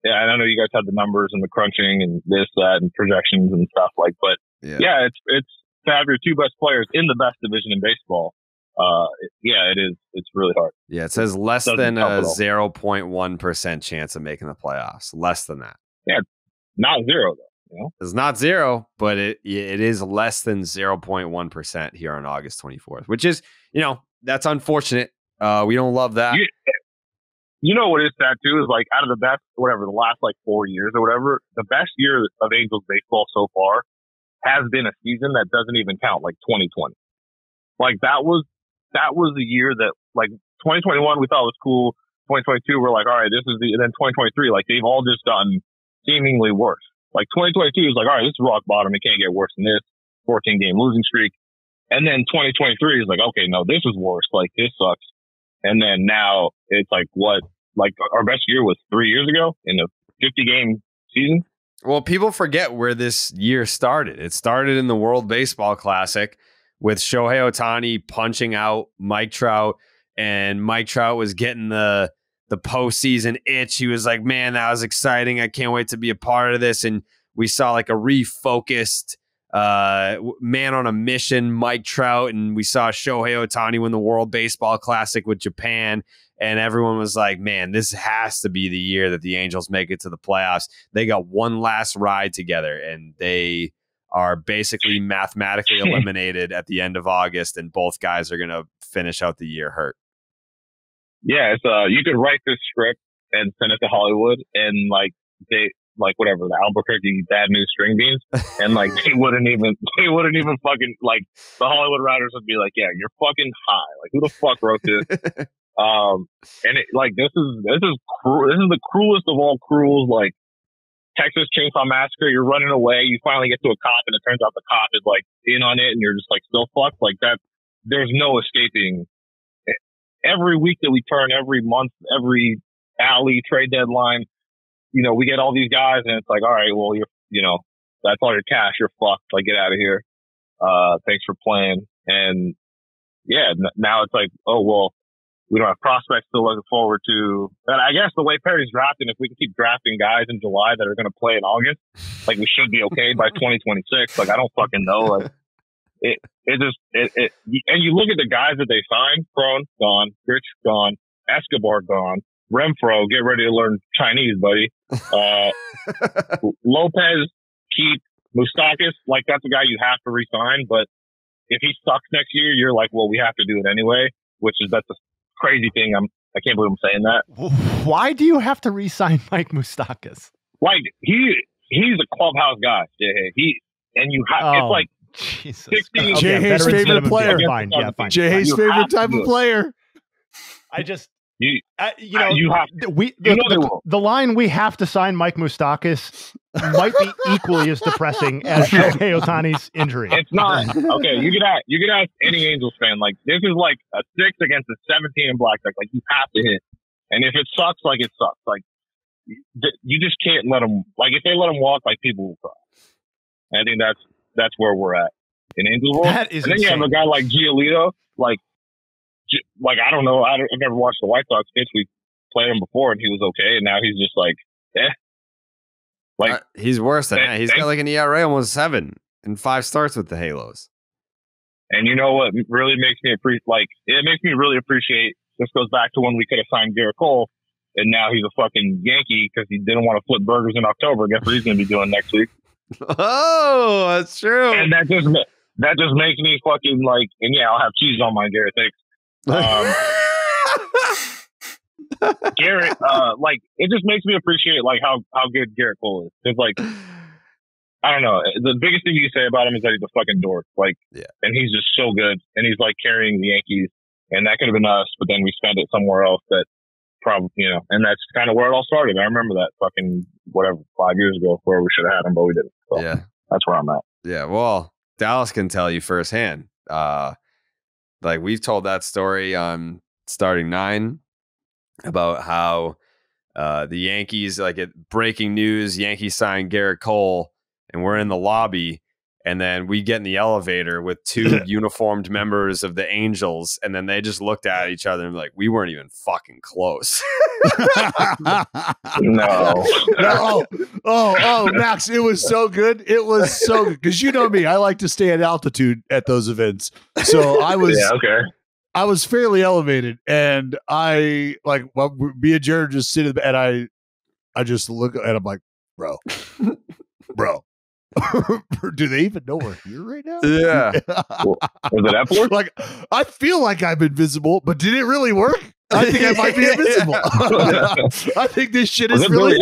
Yeah, and I know you guys had the numbers and the crunching and this, that, and projections and stuff but yeah, it's to have your two best players in the best division in baseball. It is. It's really hard. Yeah, it says less than a 0.1% chance of making the playoffs. Less than that. Yeah, not zero though. It's not zero, but it is less than 0.1% here on August 24th, which is, that's unfortunate. We don't love that. You know what is sad too is like out of the best, the last 4 years or whatever, the best year of Angels baseball so far has been a season that doesn't even count, like 2020. Like that was the year that 2021 we thought was cool. 2022 we're like, all right, this is and then 2023 like they've all just gotten seemingly worse. Like 2022 is like, all right, this is rock bottom. It can't get worse than this. 14 game losing streak. And then 2023 is like, okay, no, this is worse. Like this sucks. And then now it's like what? Like our best year was 3 years ago in a 50-game season. Well, people forget where this year started. It started in the World Baseball Classic with Shohei Ohtani punching out Mike Trout, and Mike Trout was getting the postseason itch. He was like, man, that was exciting. I can't wait to be a part of this. And we saw like a refocused man on a mission, Mike Trout, and we saw Shohei Ohtani win the World Baseball Classic with Japan, and everyone was like, man, this has to be the year that the Angels make it to the playoffs. They got one last ride together, and they are basically mathematically eliminated at the end of August, and both guys are going to finish out the year hurt. Yeah, it's you could write this script and send it to Hollywood, and whatever, the Albuquerque bad news string beans, and they wouldn't even fucking the Hollywood writers would be like, yeah, you're fucking high. Like, who the fuck wrote this? And it this is cruel. This is the cruelest of all cruels. Like Texas Chainsaw Massacre, you're running away, you finally get to a cop, and it turns out the cop is in on it, and you're just still fucked. Like that, there's no escaping. Every week that we turn, every month, every alley trade deadline, we get all these guys, and it's like, all right, well, that's all your cash. You're fucked. Like, get out of here. Thanks for playing. And yeah, now it's like, oh, well, we don't have prospects to look forward to. And I guess the way Perry's drafting, if we can keep drafting guys in July that are going to play in August, we should be okay by 2026. I don't fucking know. And you look at the guys that they signed: Cron, gone; Rich, gone; Escobar, gone; Renfro, get ready to learn Chinese, buddy. Lopez, keep. Moustakis, that's a guy you have to re-sign, but if he sucks next year, you're like, well, we have to do it anyway, that's a crazy thing. I can't believe I'm saying that. Why do you have to re-sign Mike Moustakis? He's a clubhouse guy. You have, Jesus. 16. Jay's favorite player. Fine. Jay's favorite type of player. I just, you have the line "we have to sign Mike Moustakis" might be equally as depressing as Shohei Ohtani's injury. It's not. Okay, you could ask any Angels fan. This is a 6 against a 17 in blackjack. You have to hit, and if it sucks, it sucks. You just can't let them. If they let them walk, people will cry. I think that's where we're at in Angels world. That is and then insane. you have a guy like Giolito, I don't know. I've never watched the White Sox pitch. We played him before, and he was okay, and now he's just he's worse than that. He's got an ERA almost 7 and 5 starts with the Halos. And you know what really makes me it makes me really appreciate. This goes back to when we could have signed Garrett Cole, and now he's a fucking Yankee because he didn't want to flip burgers in October. Guess what he's going to be doing next week? Oh, that's true. And that just makes me fucking and yeah, I'll have cheese on my Garrett. Thanks. Garrett, like it just makes me appreciate like how good Garrett Cole is. It's like I don't know. The biggest thing you can say about him is that he's a fucking dork. Like, and he's just so good, and he's like carrying the Yankees, and that could have been us, but then we spent it somewhere else that probably, you know, and that's kind of where it all started. I remember that fucking whatever 5 years ago where we should have had him, but we didn't. So that's where I'm at. Yeah, well, Dallas can tell you firsthand. Like we've told that story on Starting Nine about how the Yankees, like breaking news, Yankees signed Garrett Cole, and we're in the lobby, and then we get in the elevator with two uniformed members of the Angels, and then they just looked at each other and like, we weren't even fucking close. No. Oh, Max, it was so good. It was so good. Because you know me, I like to stay at altitude at those events. So I was I was fairly elevated, and me and Jared just sit and I just look and I'm like, bro. Do they even know we're here right now? Yeah. Was it Epler? Like, I feel like I'm invisible, but did it really work? I think I might be invisible. I think this shit is really.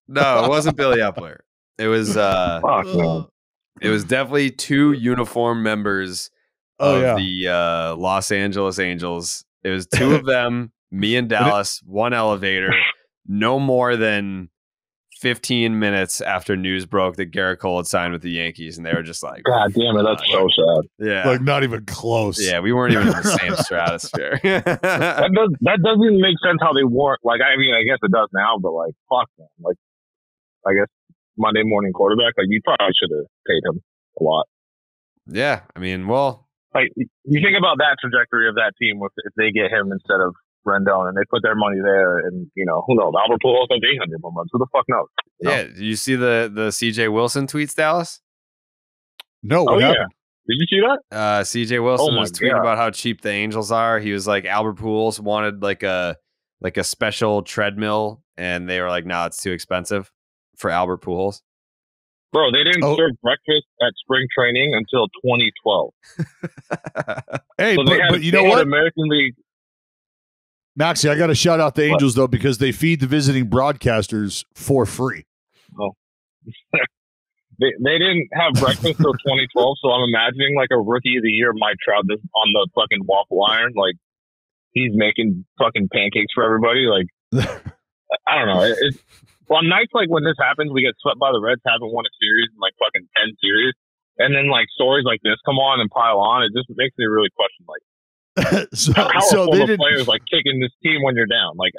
No, it wasn't Billy Epler. It was it was definitely two uniform members of the Los Angeles Angels. It was two of them, me and Dallas, one elevator, no more than 15 minutes after news broke that Garrett Cole had signed with the Yankees, and they were just like, God damn it, that's so sad. Yeah. Like, not even close. Yeah, we weren't even in the same stratosphere. that doesn't even make sense how they weren't. Like, I mean, I guess it does now, but like, fuck man. Like, I guess Monday morning quarterback, like, you probably should have paid him a lot. Yeah, I mean, well. Like, you think about that trajectory of that team if they get him instead of Rendon, and they put their money there, and you know, who knows? Albert Pujols has 800 home runs. Who the fuck knows? You know? Yeah, did you see the CJ Wilson tweets, Dallas? No. Oh yeah, did you see that? CJ Wilson was tweeting God. about how cheap the Angels are. He was like, Albert Pujols wanted like a special treadmill, and they were like, nah, it's too expensive for Albert Pujols. Bro, they didn't serve breakfast at spring training until 2012. Hey, so but you know what? American League. Maxie, I got to shout out the Angels, though, because they feed the visiting broadcasters for free. Oh. They didn't have breakfast until 2012, so I'm imagining like a Rookie of the Year Mike Trout just on the fucking waffle iron. Like, he's making fucking pancakes for everybody. Like, I don't know. On nights like when this happens, we get swept by the Reds, haven't won a series in like fucking 10 series. And then like stories like this come on and pile on. It just makes me really question like, how are the players like kicking this team when you're down? Like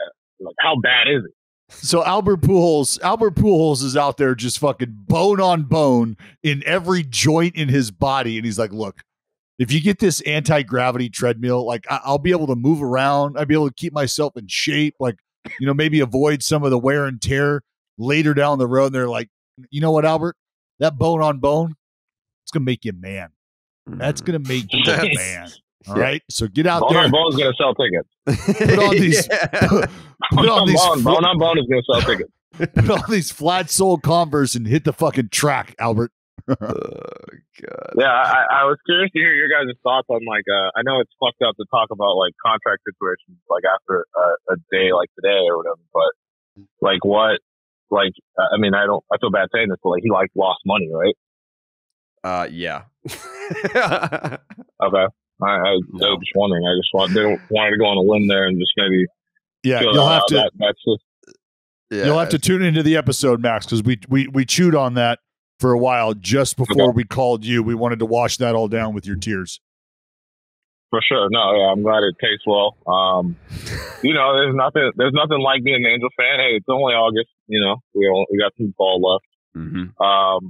how bad is it? So Albert Pujols is out there just fucking bone on bone in every joint in his body, and he's like, "Look, if you get this anti-gravity treadmill, like I'll be able to move around. I'll be able to keep myself in shape. Like, you know, maybe avoid some of the wear and tear later down the road." And they're like, "You know what, Albert? That bone on bone, it's gonna make you a man. That's gonna make you a man." All right, so get out there. Bone's going to sell tickets. Put on these. Put on these. Bone on Bone is going to sell tickets. Put on these flat-soled Converse and hit the fucking track, Albert. Oh God. Yeah, I was curious to hear your guys' thoughts on like. I know it's fucked up to talk about like contract situations like after a day like today or whatever, but like what? Like, I mean, I feel bad saying this, but like he like lost money, right? Yeah. Okay. I was just wondering. I just wanted to go on a limb there and just maybe. Yeah, you'll have to. You'll have to tune into the episode, Max, because we chewed on that for a while just before we called you. We wanted to wash that all down with your tears. For sure. No, yeah, I'm glad it tastes well. You know, there's nothing like being an Angel fan. Hey, it's only August. You know, we got some fall left. Mm-hmm.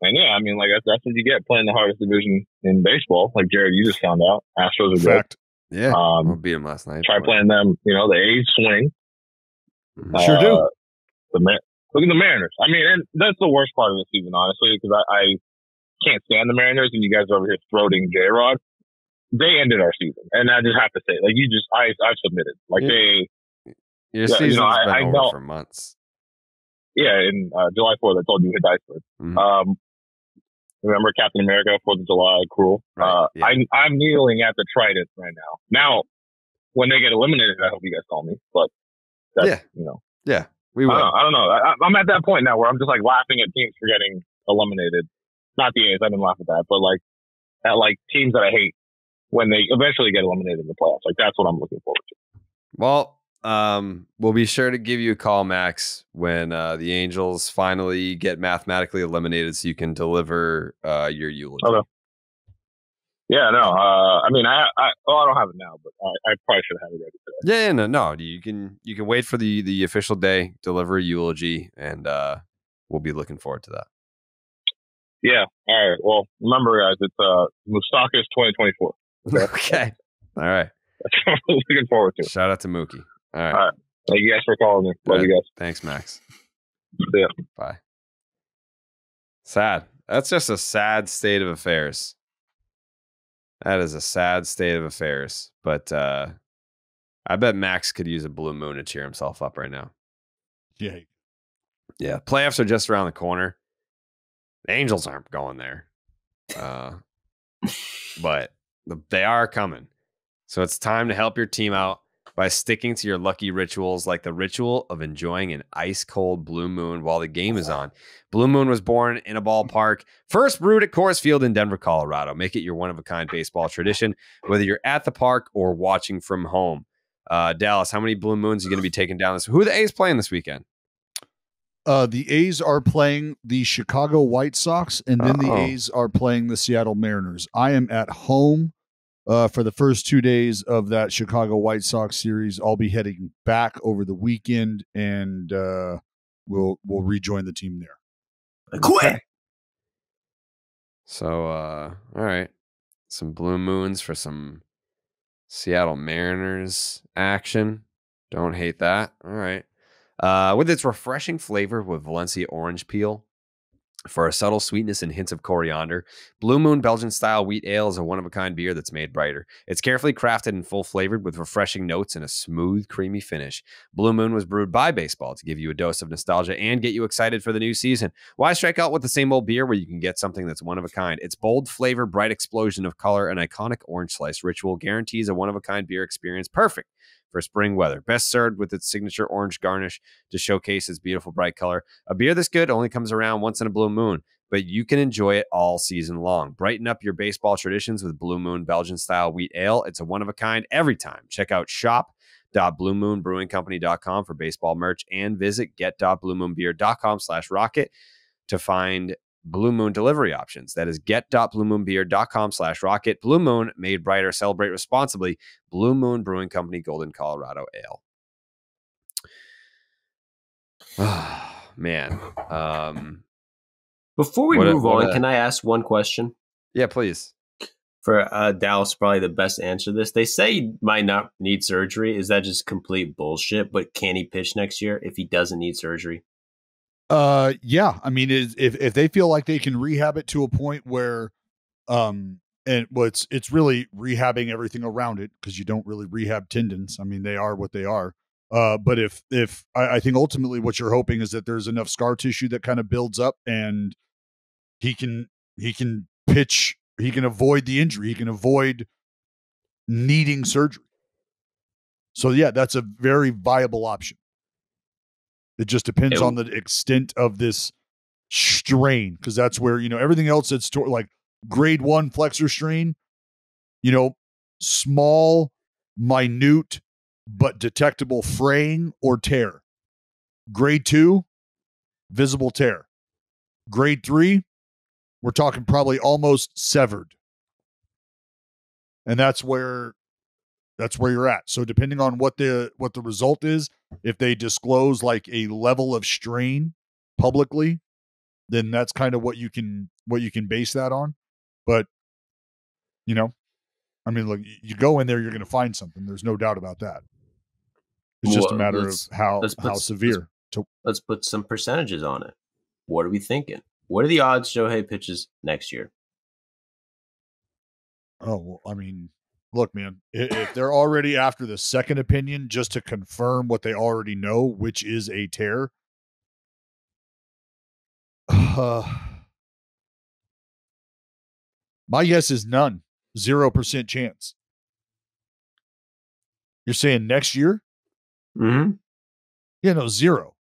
And yeah, I mean, like that's what you get playing the hardest division in baseball. Like Jared, you just found out. Astros are good. Yeah, we beat them last night. Try playing them. You know, the A's swing. Sure do. Look at the Mariners. I mean, and that's the worst part of the season, honestly, because I can't stand the Mariners, and you guys are over here throating J-Rod. They ended our season, and I just have to say, like, I've submitted. Like your season's been over for months. Yeah, in July 4th, I told you hit dice for it. Mm-hmm. Remember Captain America, 4th of July, cruel. Right, yeah. I'm kneeling at the Trident right now. Now, when they get eliminated, I hope you guys call me. But that's, Yeah, we will. I don't know. I'm at that point now where I'm just like laughing at teams for getting eliminated. Not the A's. I didn't laugh at that, but like at like teams that I hate when they eventually get eliminated in the playoffs. Like that's what I'm looking forward to. Well, we'll be sure to give you a call, Max, when the Angels finally get mathematically eliminated, so you can deliver your eulogy. Okay. Yeah, no. I mean, I don't have it now, but I probably should have it ready today. Yeah, no. You can wait for the official day, deliver a eulogy, and we'll be looking forward to that. Yeah. All right. Well, remember, guys, it's Moustakas 2024. Okay. All right. That's what I'm looking forward to. Shout out to Mookie. All right. All right. Thank you guys for calling me. Love you guys. Thanks, Max. See ya. Bye. Sad. That's just a sad state of affairs. That is a sad state of affairs. But I bet Max could use a blue moon to cheer himself up right now. Yeah. Yeah. Playoffs are just around the corner. The Angels aren't going there. But they are coming. So it's time to help your team out by sticking to your lucky rituals, like the ritual of enjoying an ice-cold Blue Moon while the game is on. Blue Moon was born in a ballpark, first brewed at Coors Field in Denver, Colorado. Make it your one-of-a-kind baseball tradition, whether you're at the park or watching from home. Dallas, how many Blue Moons are you going to be taking down this? Who are the A's playing this weekend? The A's are playing the Chicago White Sox, and then the A's are playing the Seattle Mariners. I am at home for the first 2 days of that Chicago White Sox series. I'll be heading back over the weekend, and we'll rejoin the team there. Quick. So, all right. Some Blue Moons for some Seattle Mariners action. Don't hate that. All right. With its refreshing flavor with Valencia orange peel for a subtle sweetness and hints of coriander, Blue Moon Belgian-style wheat ale is a one-of-a-kind beer that's made brighter. It's carefully crafted and full-flavored with refreshing notes and a smooth, creamy finish. Blue Moon was brewed by baseball to give you a dose of nostalgia and get you excited for the new season. Why strike out with the same old beer where you can get something that's one-of-a-kind? Its bold flavor, bright explosion of color, and iconic orange slice ritual guarantees a one-of-a-kind beer experience perfect for spring weather. Best served with its signature orange garnish to showcase its beautiful bright color. A beer this good only comes around once in a blue moon, but you can enjoy it all season long. Brighten up your baseball traditions with Blue Moon Belgian-style wheat ale. It's a one-of-a-kind every time. Check out shop.bluemoonbrewingcompany.com for baseball merch and visit get.bluemoonbeer.com/rocket to find Blue Moon delivery options. That is get.bluemoonbeer.com/rocket. Blue Moon, made brighter, celebrate responsibly. Blue Moon Brewing Company, Golden, Colorado Ale. Oh, man. Before we move on, can I ask one question? Yeah, please. For Dallas, probably the best answer to this. They say he might not need surgery. Is that just complete bullshit? But can he pitch next year if he doesn't need surgery? Yeah. I mean, if they feel like they can rehab it to a point where, and it's really rehabbing everything around it, because you don't really rehab tendons. I mean, they are what they are. But if I think ultimately what you're hoping is that there's enough scar tissue that kind of builds up, and he can pitch, he can avoid the injury, he can avoid needing surgery. So yeah, that's a very viable option. It just depends on the extent of this strain, because that's where, everything else that's like grade 1 flexor strain, small, minute, but detectable fraying or tear. Grade 2, visible tear. Grade 3, we're talking probably almost severed. And that's where you're at. So depending on what the result is, if they disclose like a level of strain publicly, then that's kind of what you can base that on. But I mean, look, you go in there, you're going to find something. There's no doubt about that. It's just a matter of how severe. Let's put some percentages on it. What are we thinking? What are the odds Shohei pitches next year? Oh, well, I mean, look, man, if they're already after the second opinion just to confirm what they already know, which is a tear, my guess is none. 0% chance. You're saying next year? Mm-hmm. Yeah, no, zero.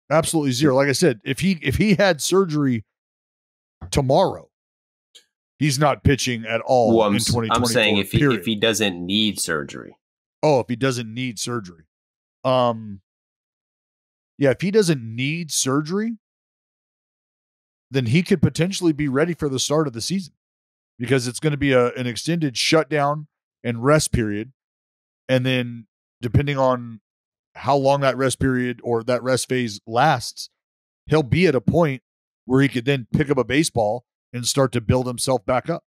Absolutely zero. Like I said, if he had surgery tomorrow, he's not pitching at all Well, in 2024. I'm saying if he doesn't need surgery. Oh, if he doesn't need surgery. Yeah, if he doesn't need surgery, then he could potentially be ready for the start of the season because it's going to be an extended shutdown and rest period. And then depending on how long that rest period or that rest phase lasts, he'll be at a point where he could then pick up a baseball and start to build himself back up.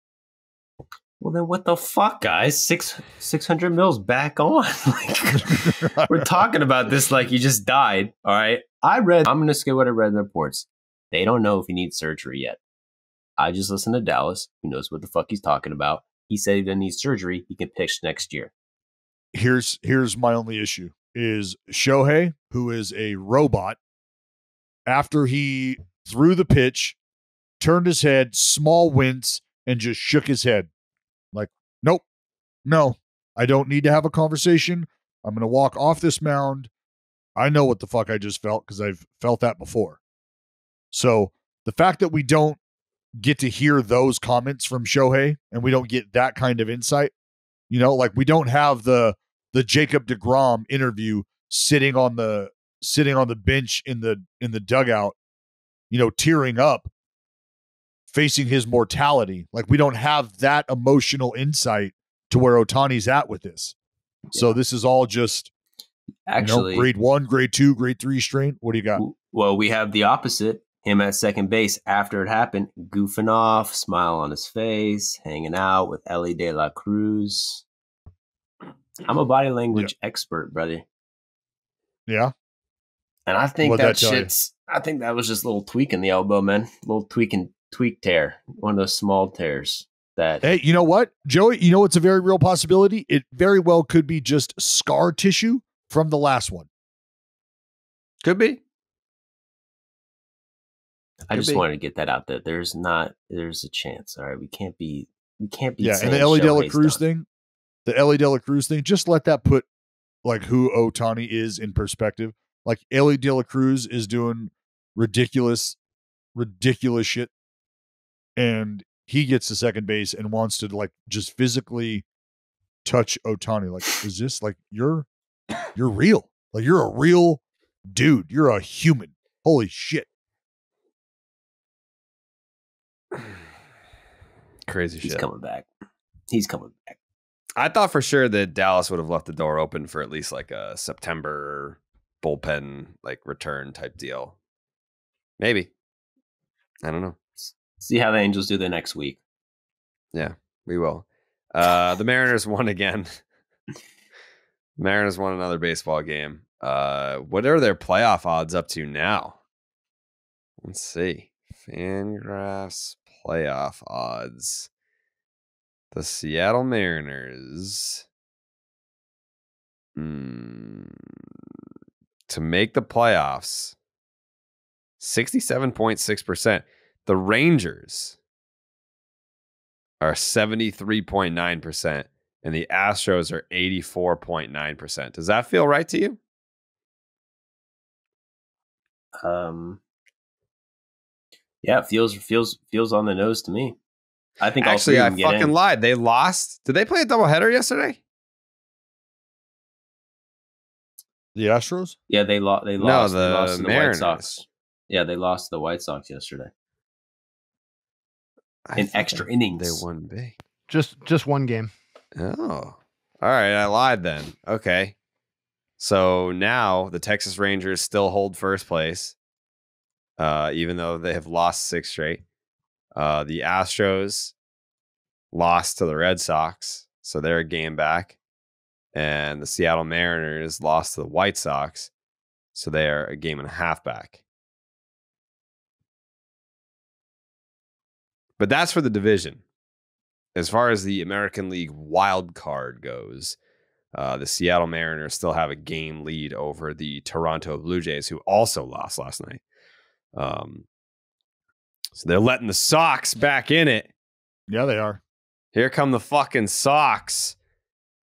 Well, then what the fuck, guys? 600 mils back on. Like, we're talking about this like he just died. All right. I'm going to say what I read in the reports. They don't know if he needs surgery yet. I just listened to Dallas, who knows what the fuck he's talking about. He said he doesn't need surgery. He can pitch next year. Here's my only issue is Shohei, who is a robot, after he threw the pitch, turned his head, small wince, and just shook his head. Like, nope, no, I don't need to have a conversation. I'm going to walk off this mound. I know what the fuck I just felt because I've felt that before. So the fact that we don't get to hear those comments from Shohei and we don't get that kind of insight, like we don't have the Jacob deGrom interview sitting on the bench in the dugout, tearing up, facing his mortality. Like we don't have that emotional insight to where Ohtani's at with this. Yeah. So this is all just actually grade 1, grade 2, grade 3 strain. What do you got? Well, we have the opposite. Him at second base after it happened, goofing off, smile on his face, hanging out with Ellie De La Cruz. I'm a body language expert, brother. Yeah. And I think I think that was just a little tweak in the elbow, man. A little tweak tear. One of those small tears that. Hey, you know what, Joey? You know what's a very real possibility? It very well could be just scar tissue from the last one. Could be. I just wanted to get that out there. There's a chance. All right. We can't be. Yeah. And the Ellie De La Cruz thing, just let that put like who Ohtani is in perspective. Like Ellie De La Cruz is doing ridiculous shit. And he gets to second base and wants to like just physically touch Ohtani. Like, is this like, you're real. Like you're a real dude. You're a human. Holy shit. Crazy shit. He's coming back. I thought for sure that Dallas would have left the door open for at least like a September bullpen like return type deal. Maybe. I don't know. See how the Angels do the next week. Yeah, we will. The Mariners won again. Mariners won another baseball game. What are their playoff odds up to now? Let's see. Fangraphs playoff odds. The Seattle Mariners to make the playoffs 67.6%. The Rangers are 73.9% and the Astros are 84.9%. Does that feel right to you? Yeah, it feels on the nose to me. I think actually I fucking lied. They lost. Did they play a doubleheader yesterday? The Astros? Yeah, they lost. They lost to the Mariners. White Sox. Yeah, they lost to the White Sox yesterday. In extra innings. They won big. Just one game. Oh. All right, I lied then. Okay. So now the Texas Rangers still hold first place. Even though they have lost 6 straight. The Astros lost to the Red Sox, so they're a game back. And the Seattle Mariners lost to the White Sox, so they are a game and a half back. But that's for the division. As far as the American League wild card goes, the Seattle Mariners still have a game lead over the Toronto Blue Jays, who also lost last night. So they're letting the Sox back in it. Yeah, they are. Here come the fucking Sox.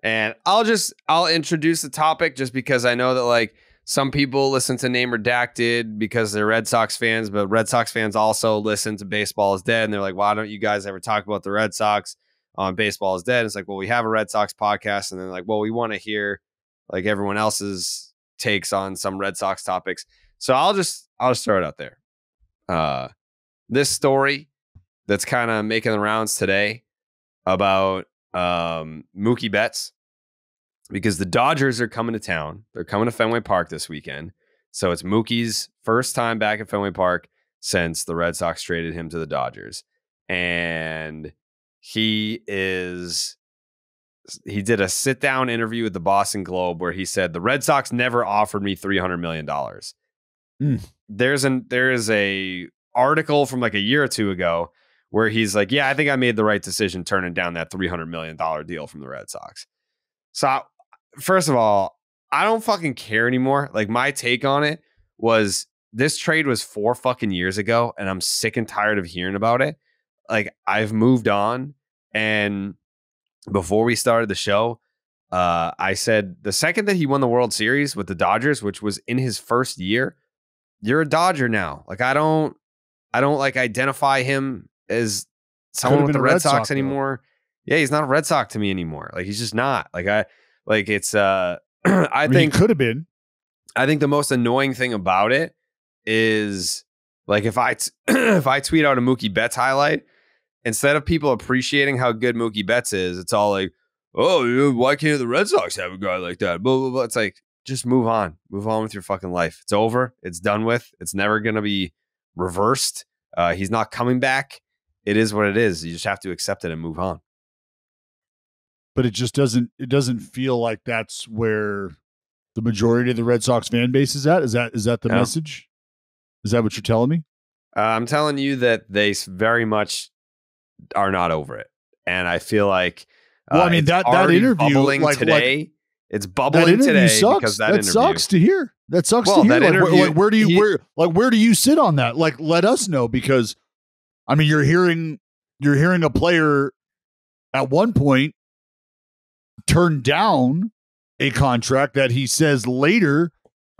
And I'll introduce the topic just because I know that like some people listen to Name Redacted because they're Red Sox fans, but Red Sox fans also listen to Baseball is Dead. And they're like, why don't you guys ever talk about the Red Sox on Baseball is Dead? And it's like, well, we have a Red Sox podcast. And then like, well, we want to hear like everyone else's takes on some Red Sox topics. So I'll just throw it out there. This story that's kind of making the rounds today about Mookie Betts, because the Dodgers are coming to town. They're coming to Fenway Park this weekend. So it's Mookie's first time back at Fenway Park since the Red Sox traded him to the Dodgers. And he did a sit-down interview with the Boston Globe where he said, the Red Sox never offered me $300 million. There is a article from like a year or two ago where he's like, yeah, I think I made the right decision turning down that $300 million deal from the Red Sox. So first of all, I don't fucking care anymore. Like my take on it was this trade was 4 fucking years ago and I'm sick and tired of hearing about it. Like I've moved on. And before we started the show, I said the second that he won the World Series with the Dodgers, which was in his first year, you're a Dodger now. Like I don't like identify him as someone with the Red Sox anymore. Yeah, he's not a Red Sox to me anymore. Like he's just not. It's I think he could have been. I think the most annoying thing about it is like if I tweet out a Mookie Betts highlight, instead of people appreciating how good Mookie Betts is, it's all like, oh, why can't the Red Sox have a guy like that? Blah, blah, blah. It's like, just move on. Move on with your fucking life. It's over. It's done with. It's never going to be reversed. He's not coming back. It is what it is. You just have to accept it and move on. But it just doesn't feel like that's where the majority of the Red Sox fan base is at. Is that the message? Is that what you're telling me? I'm telling you that they very much are not over it. And I feel like that interview bubbling today. It's bubbling today because that sucks to hear. That sucks to hear. Where do you sit on that? Like, let us know, because I mean, you're hearing a player at one point turn down a contract that he says later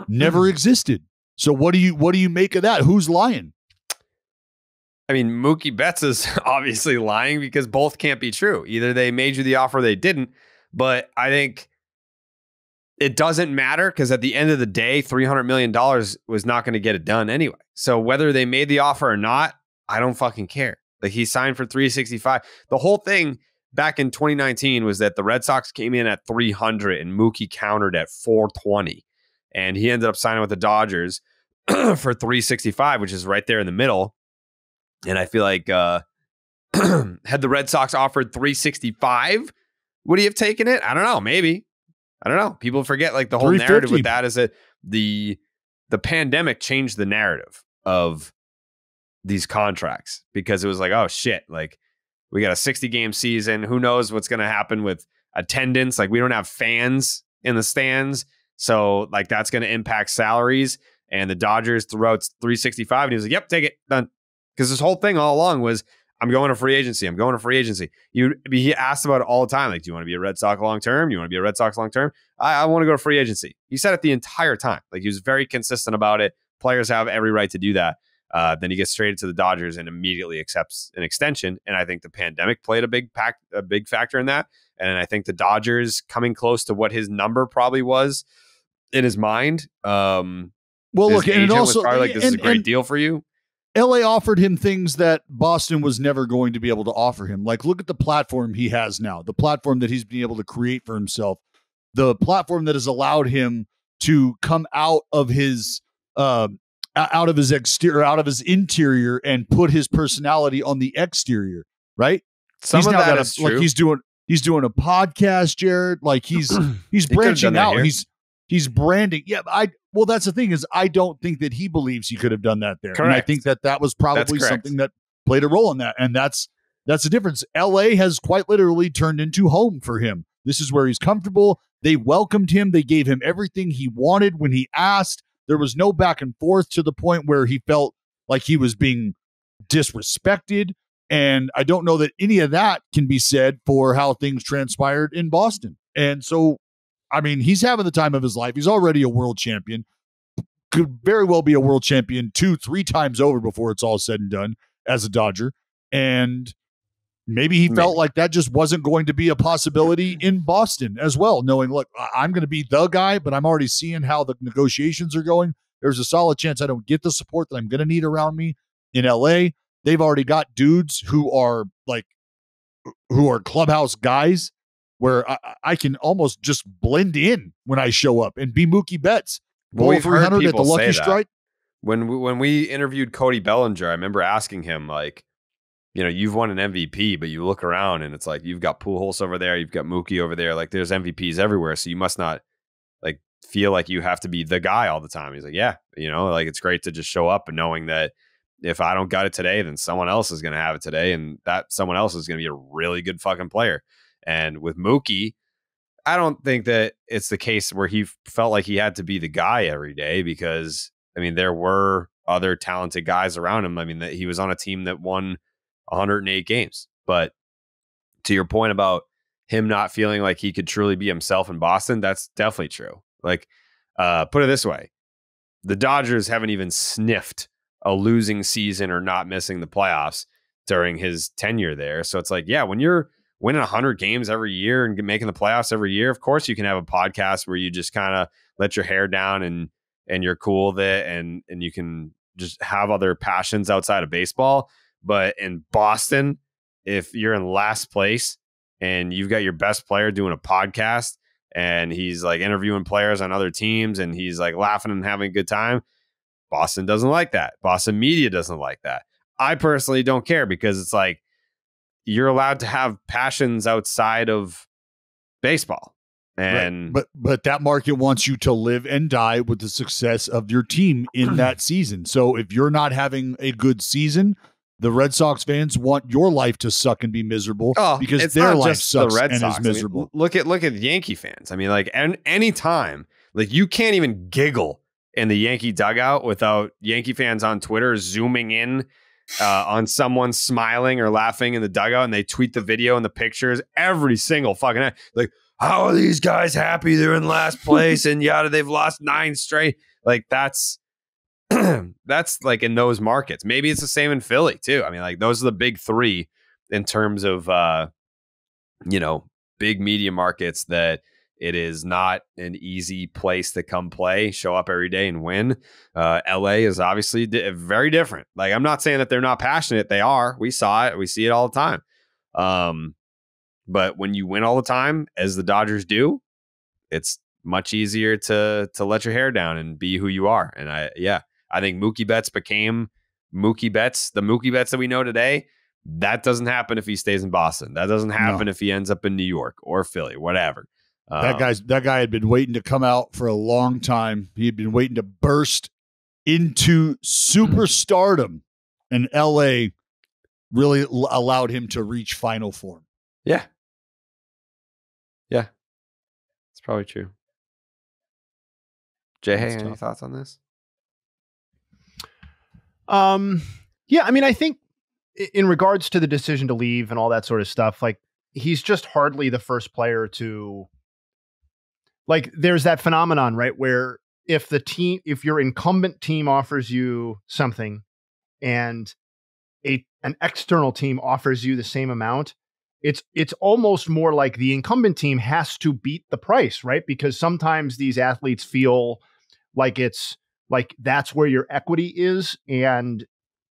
never existed. So what do you make of that? Who's lying? I mean, Mookie Betts is obviously lying because both can't be true. Either they made you the offer or they didn't. But I think it doesn't matter because at the end of the day, $300 million was not going to get it done anyway. So whether they made the offer or not, I don't fucking care. Like he signed for $365. The whole thing back in 2019 was that the Red Sox came in at $300 and Mookie countered at $420. And he ended up signing with the Dodgers for $365, which is right there in the middle. And I feel like had the Red Sox offered $365, would he have taken it? I don't know. Maybe. I don't know. People forget like the whole narrative with that is that the pandemic changed the narrative of these contracts because it was like, oh shit, like we got a 60-game season. Who knows what's going to happen with attendance? Like we don't have fans in the stands. So like that's going to impact salaries. And the Dodgers threw out $365 and he was like, yep, take it, done. Because this whole thing all along was, I'm going to free agency. I'm going to free agency. He asked about it all the time. Like, do you want to be a Red Sox long term? You want to be a Red Sox long term? I want to go to free agency. He said it the entire time. Like he was very consistent about it. Players have every right to do that. Then he gets traded to the Dodgers and immediately accepts an extension. And I think the pandemic played a big factor in that. And I think the Dodgers coming close to what his number probably was in his mind. Well, look, and it also was probably like, this is a great deal for you. LA offered him things that Boston was never going to be able to offer him. Like, look at the platform he has now, the platform that he's been able to create for himself, the platform that has allowed him to come out of his exterior, out of his interior, and put his personality on the exterior. Right? Some of that is true. Like he's doing a podcast, Jared. Like he's branching out. He's branding. Yeah, that's the thing is I don't think that he believes he could have done that there. Correct. And I think that was probably something that played a role in that. And that's the difference. LA has quite literally turned into home for him. This is where he's comfortable. They welcomed him. They gave him everything he wanted when he asked. There was no back and forth to the point where he felt like he was being disrespected. And I don't know that any of that can be said for how things transpired in Boston. And so, I mean, he's having the time of his life. He's already a world champion. Could very well be a world champion 2-3 times over before it's all said and done as a Dodger. And maybe he felt like that just wasn't going to be a possibility in Boston as well, knowing, look, I'm going to be the guy, but I'm already seeing how the negotiations are going. There's a solid chance I don't get the support that I'm going to need around me in LA. They've already got dudes who are clubhouse guys where I can almost just blend in when I show up and be Mookie Betts. Well, we've heard 300 at the people Lucky say that. Strike. When we interviewed Cody Bellinger, I remember asking him, like, you know, you've won an MVP, but you look around and it's like you've got Pujols over there, you've got Mookie over there, like there's MVPs everywhere, so you must not like feel like you have to be the guy all the time. He's like, yeah, you know, like it's great to just show up and knowing that if I don't got it today, then someone else is going to have it today, and that someone else is going to be a really good fucking player. And with Mookie, I don't think that it's the case where he felt like he had to be the guy every day, because I mean, there were other talented guys around him. I mean, that he was on a team that won 108 games. But to your point about him not feeling like he could truly be himself in Boston, that's definitely true. Like, put it this way, the Dodgers haven't even sniffed a losing season or not missing the playoffs during his tenure there. So it's like, yeah, when you're winning 100 games every year and making the playoffs every year, of course you can have a podcast where you just kind of let your hair down and you're cool with it, and you can just have other passions outside of baseball. But in Boston, if you're in last place and you've got your best player doing a podcast and he's like interviewing players on other teams and he's like laughing and having a good time, Boston doesn't like that. Boston media doesn't like that. I personally don't care, because it's like you're allowed to have passions outside of baseball. And right. But that market wants you to live and die with the success of your team in that season. So if you're not having a good season, the Red Sox fans want your life to suck and be miserable, because their life sucks and is miserable. I mean, look at Yankee fans. I mean, like any time, like you can't even giggle in the Yankee dugout without Yankee fans on Twitter zooming in on someone smiling or laughing in the dugout, and they tweet the video and the pictures every single fucking night. Like, how are these guys happy they're in last place and yada, they've lost 9 straight. Like that's like in those markets. Maybe it's the same in Philly too. I mean, like those are the big 3 in terms of you know, big media markets that it is not an easy place to come play, show up every day and win. LA is obviously very different. Like, I'm not saying that they're not passionate. They are. We saw it. We see it all the time. But when you win all the time, as the Dodgers do, it's much easier to let your hair down and be who you are. And I think Mookie Betts became Mookie Betts, the Mookie Betts that we know today. That doesn't happen if he stays in Boston. That doesn't happen if he ends up in New York or Philly, whatever. That guy had been waiting to come out for a long time. He had been waiting to burst into superstardom, and LA really allowed him to reach final form. Yeah. It's probably true. Jay, any thoughts on this? Yeah, I mean, I think in regards to the decision to leave and all that sort of stuff, like he's just hardly the first player to, like, there's that phenomenon, right? Where if your incumbent team offers you something and an external team offers you the same amount, it's almost more like the incumbent team has to beat the price, right? Because sometimes these athletes feel like it's like that's where your equity is, and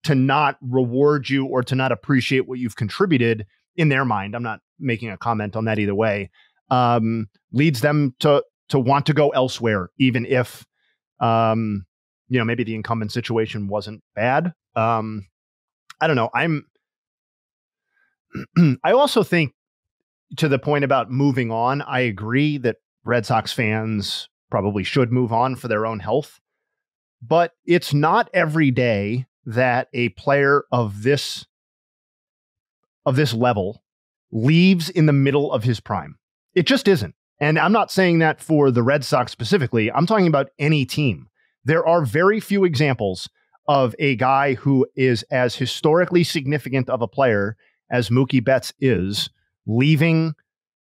to not reward you or to not appreciate what you've contributed in their mind, I'm not making a comment on that either way, leads them to want to go elsewhere, even if, maybe the incumbent situation wasn't bad. I don't know. I also think, to the point about moving on, I agree that Red Sox fans probably should move on for their own health, but it's not every day that a player of this level leaves in the middle of his prime. It just isn't. And I'm not saying that for the Red Sox specifically. I'm talking about any team. There are very few examples of a guy who is as historically significant of a player as Mookie Betts is leaving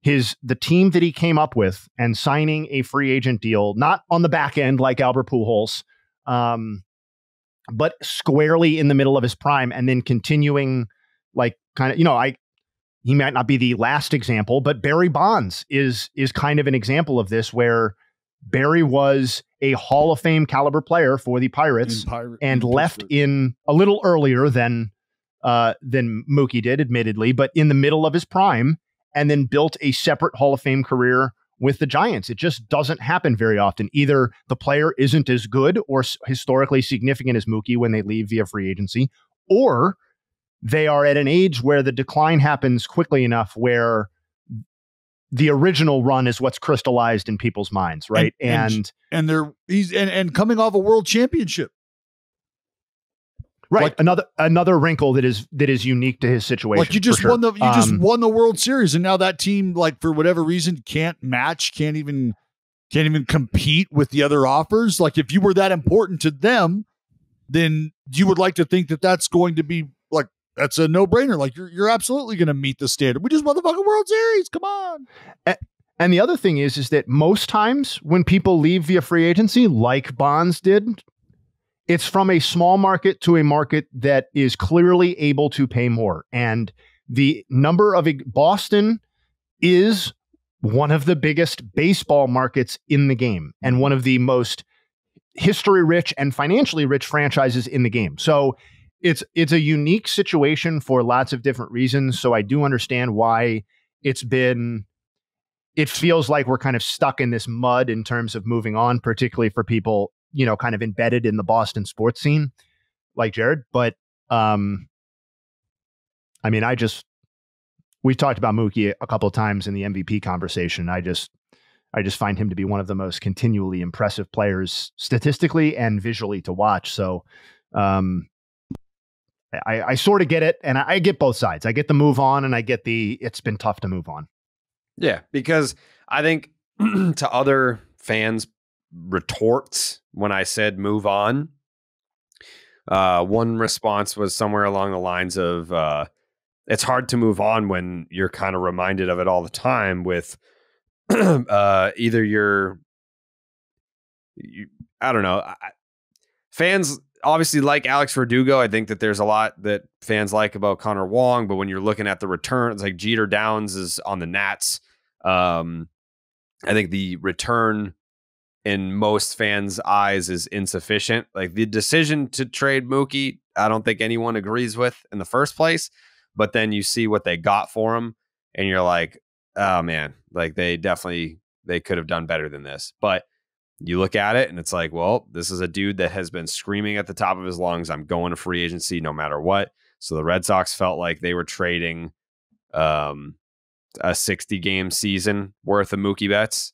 the team that he came up with and signing a free agent deal, not on the back end like Albert Pujols, but squarely in the middle of his prime, and then continuing like kind of, he might not be the last example, but Barry Bonds is kind of an example of this, where Barry was a Hall of Fame caliber player for the Pirates and left in a little earlier than Mookie did, admittedly, but in the middle of his prime, and then built a separate Hall of Fame career with the Giants. It just doesn't happen very often. Either the player isn't as good or historically significant as Mookie when they leave via free agency, or they are at an age where the decline happens quickly enough where the original run is what's crystallized in people's minds, right? And he's coming off a world championship. Right. Like, another wrinkle that is unique to his situation. Like you just won the World Series, and now that team, like, for whatever reason, can't even compete with the other offers. Like, if you were that important to them, then you would like to think that that's going to be like, that's a no-brainer. Like, you're absolutely going to meet the standard. We just won the fucking World Series. Come on. And the other thing is that most times when people leave via free agency, like Bonds did, it's from a small market to a market that is clearly able to pay more. And the number of Boston is one of the biggest baseball markets in the game and one of the most history rich and financially rich franchises in the game. So it's a unique situation for lots of different reasons. So I do understand why it feels like we're kind of stuck in this mud in terms of moving on, particularly for people, kind of embedded in the Boston sports scene like Jared. But we've talked about Mookie a couple of times in the MVP conversation. I just find him to be one of the most continually impressive players statistically and visually to watch. So I sort of get it, and I get both sides. I get the move on, and I get it's been tough to move on. Yeah, because I think to other fans' retorts when I said move on, one response was somewhere along the lines of it's hard to move on when you're kind of reminded of it all the time with either I don't know. Fans obviously like Alex Verdugo. I think that there's a lot that fans like about Connor Wong, but when you're looking at the returns, like Jeter Downs is on the Nats. I think the return in most fans' eyes is insufficient. Like the decision to trade Mookie, I don't think anyone agrees with in the first place, but then you see what they got for him and you're like, oh man, like they could have done better than this. But you look at it and it's like, well, this is a dude that has been screaming at the top of his lungs, I'm going to free agency no matter what. So the Red Sox felt like they were trading a 60-game season worth of Mookie Betts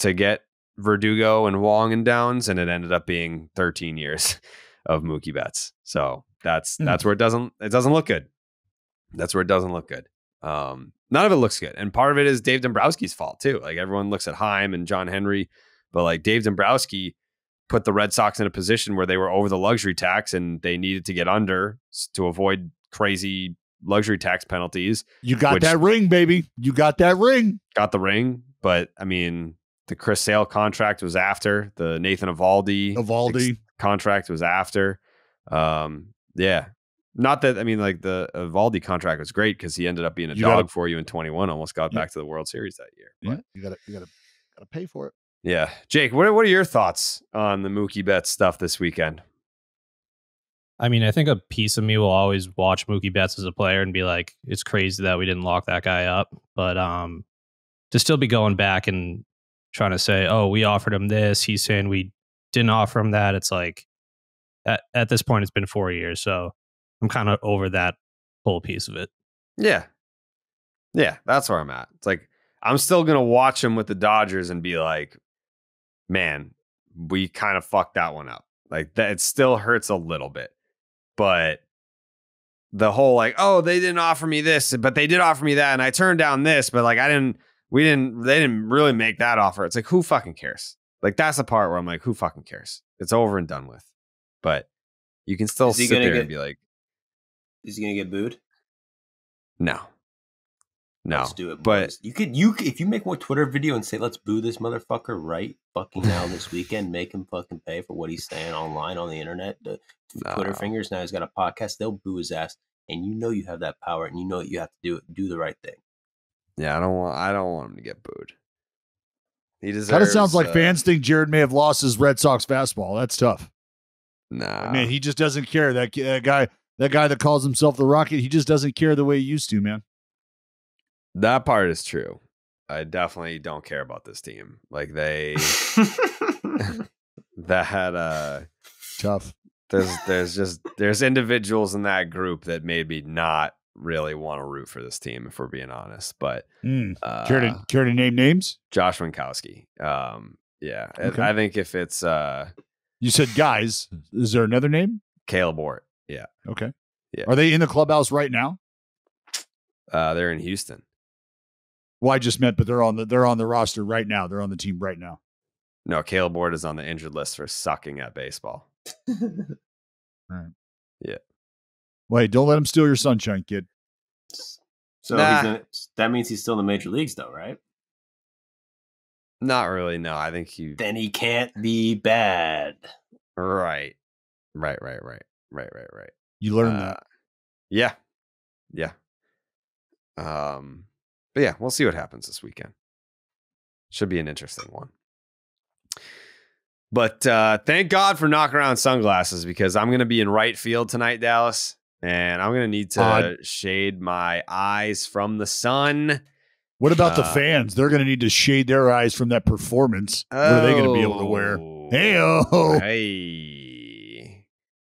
to get Verdugo and Wong and Downs, and it ended up being 13 years of Mookie Betts. So that's where it doesn't look good. That's where it doesn't look good. None of it looks good. And part of it is Dave Dombrowski's fault too. Like everyone looks at Heim and John Henry, but like Dave Dombrowski put the Red Sox in a position where they were over the luxury tax and they needed to get under to avoid crazy luxury tax penalties. You got that ring, baby. You got that ring. Got the ring. But I mean, the Chris Sale contract was after. The Nathan Eovaldi contract was after. Yeah. Not that, I mean, like the Eovaldi contract was great because he ended up being a dog for you in 21, almost got back to the World Series that year. Yeah, you gotta pay for it. Yeah. Jake, what are your thoughts on the Mookie Betts stuff this weekend? I mean, I think a piece of me will always watch Mookie Betts as a player and be like, it's crazy that we didn't lock that guy up. But to still be going back and trying to say, oh, we offered him this, he's saying we didn't offer him that. It's like, at this point, it's been 4 years. So I'm kind of over that whole piece of it. Yeah. Yeah, that's where I'm at. It's like, I'm still going to watch him with the Dodgers and be like, man, we kind of fucked that one up. Like that, it still hurts a little bit. But the whole like, oh, they didn't offer me this, but they did offer me that. And I turned down this, but like, they didn't really make that offer. It's like, who fucking cares? Like, that's the part where I'm like, who fucking cares? It's over and done with. But you can still sit there and be like, is he going to get booed? No. No, Let's do it, but boys. You could if you make one Twitter video and say let's boo this motherfucker right fucking now this weekend, make him fucking pay for what he's saying online on the internet. The Twitter fingers, now he's got a podcast. They'll boo his ass, and you know you have that power, and you know you have to do the right thing. Yeah, I don't want him to get booed. He deserves. Kind of sounds like fans think Jared may have lost his Red Sox fastball. That's tough. Nah, Man, he just doesn't care. That guy that calls himself the Rocket, he just doesn't care the way he used to, man. that part is true. I definitely don't care about this team. Like they that Tough. there's individuals in that group that made me not really want to root for this team, if we're being honest. But Care to name names? Josh Winkowski. Yeah. Okay. I think if it's You said guys. Is there another name? Caleb Ort. Yeah. Okay. Yeah. Are they in the clubhouse right now? They're in Houston. Well, I just meant, but they're on the roster right now. They're on the team right now. No, Caleb Ort is on the injured list for sucking at baseball. All right. Yeah. Well, hey, don't let him steal your sunshine, kid. So that means he's still in the major leagues, though, right? Not really. No, I think Then he can't be bad. Right. You learned that. Yeah. But yeah, we'll see what happens this weekend. Should be an interesting one. But thank God for knockaround sunglasses, because I'm going to be in right field tonight, Dallas, and I'm going to need to shade my eyes from the sun. What about the fans? They're going to need to shade their eyes from that performance. What are they going to be able to wear? Hey,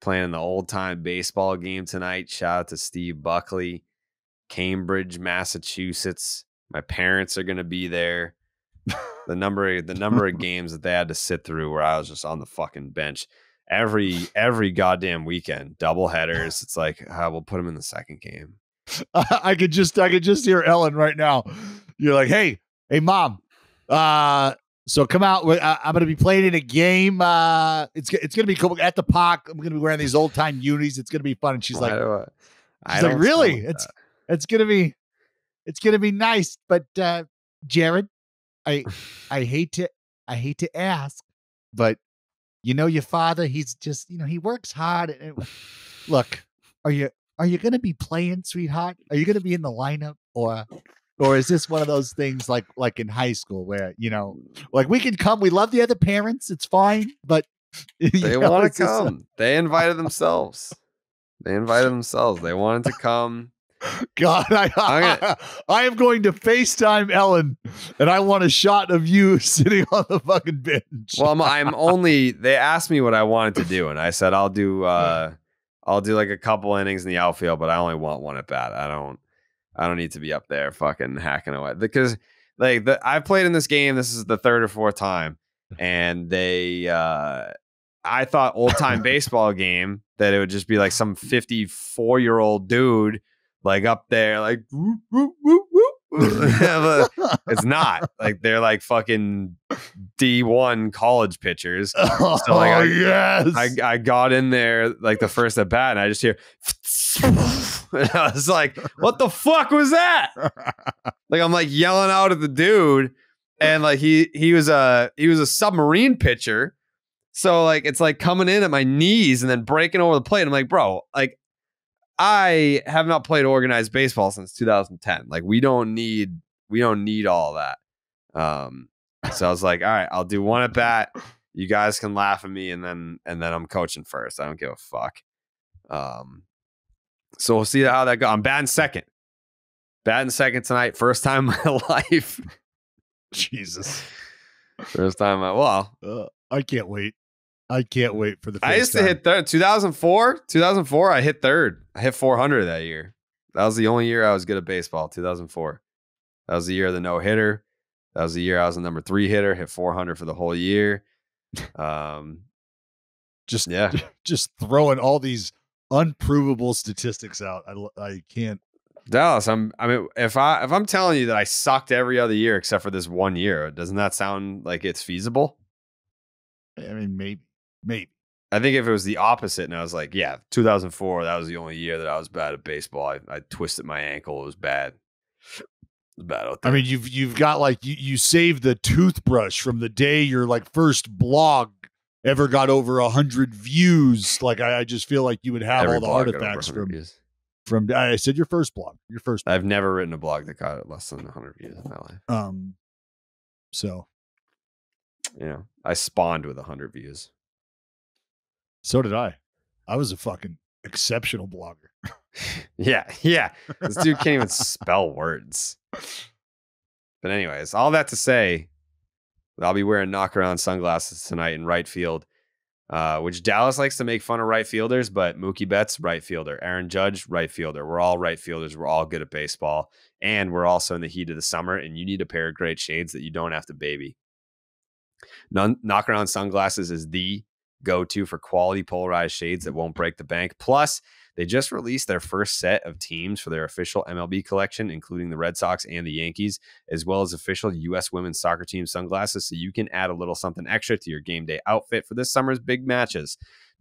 playing the old time baseball game tonight. Shout out to Steve Buckley, Cambridge, Massachusetts. My parents are going to be there. The number of games that they had to sit through where I was just on the fucking bench every goddamn weekend, double headers. It's like, we'll put them in the second game. I could just hear Ellen right now. You're like, hey, mom. So come out. I'm going to be playing in a game. It's going to be cool at the park. I'm going to be wearing these old time unis. It's going to be fun. And she's like, really? It's going to be nice. But Jared, I hate to ask, but you know your father. He's just he works hard. Look, are you going to be playing, sweetheart? Are you going to be in the lineup, or is this one of those things like in high school where like we can come, we love the other parents, it's fine, but they want to come. They invited themselves. They wanted to come. God, I am going to FaceTime Ellen, and I want a shot of you sitting on the fucking bench. Well, they asked me what I wanted to do, and I said I'll do like a couple innings in the outfield, but I only want one at bat. I don't need to be up there fucking hacking away, because I've played in this game. This is the third or fourth time, and I thought old time baseball game that it would just be like some 54-year-old dude like up there, like whoop, whoop, whoop, whoop. It's not like they're like fucking D1 college pitchers. So like yes. I got in there like the first at bat, and I just hear and I was like, what the fuck was that? Like I'm like yelling out at the dude, and like he was a submarine pitcher. So like it's like coming in at my knees and then breaking over the plate. I'm like, bro, like I have not played organized baseball since 2010. Like we don't need all that. So I was like, all right, I'll do one at bat. You guys can laugh at me, and then I'm coaching first. I don't give a fuck. So we'll see how that goes. I'm batting second tonight. First time in my life. Jesus. First time. I can't wait. I can't wait for the I used to hit third. 2004, I hit third. I hit 400 that year. That was the only year I was good at baseball, 2004. That was the year of the no-hitter. That was the year I was the number 3 hitter, hit 400 for the whole year. Just throwing all these unprovable statistics out. I can't. Dallas, if I'm telling you that I sucked every other year except for this one year, doesn't that sound like it's feasible? I mean, maybe. I think if it was the opposite and I was like, yeah, 2004, that was the only year that I was bad at baseball. I twisted my ankle. It was bad. It's bad out there. I mean, you've got like you saved the toothbrush from the day your like first blog ever got over 100 views. Like I just feel like you would have all the artifacts from. I said your first blog. I've never written a blog that got less than 100 views in my life. So, I spawned with 100 views. So did I. I was a fucking exceptional blogger. Yeah. This dude can't even spell words. But anyways, all that to say, I'll be wearing knock-around sunglasses tonight in right field, which Dallas likes to make fun of right fielders, but Mookie Betts, right fielder. Aaron Judge, right fielder. We're all right fielders. We're all good at baseball. And we're also in the heat of the summer, and you need a pair of great shades that you don't have to baby. Knock-around sunglasses is the go-to for quality polarized shades that won't break the bank. Plus, they just released their first set of teams for their official MLB collection, including the Red Sox and the Yankees, as well as official U.S. women's soccer team sunglasses, so you can add a little something extra to your game day outfit for this summer's big matches.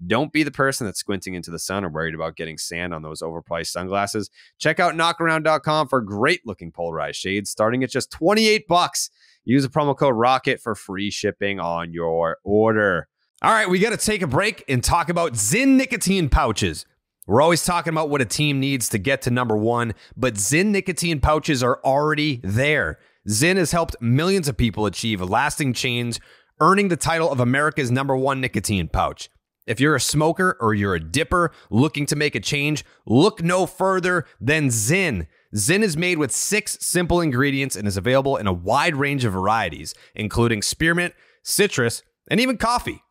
Don't be the person that's squinting into the sun or worried about getting sand on those overpriced sunglasses. Check out knockaround.com for great-looking polarized shades, starting at just $28. Use the promo code ROCKET for free shipping on your order. All right, we got to take a break and talk about Zyn nicotine pouches. We're always talking about what a team needs to get to number one, but Zyn nicotine pouches are already there. Zyn has helped millions of people achieve lasting change, earning the title of America's number one nicotine pouch. If you're a smoker or you're a dipper looking to make a change, look no further than Zyn. Zyn is made with 6 simple ingredients and is available in a wide range of varieties, including spearmint, citrus, and even coffee.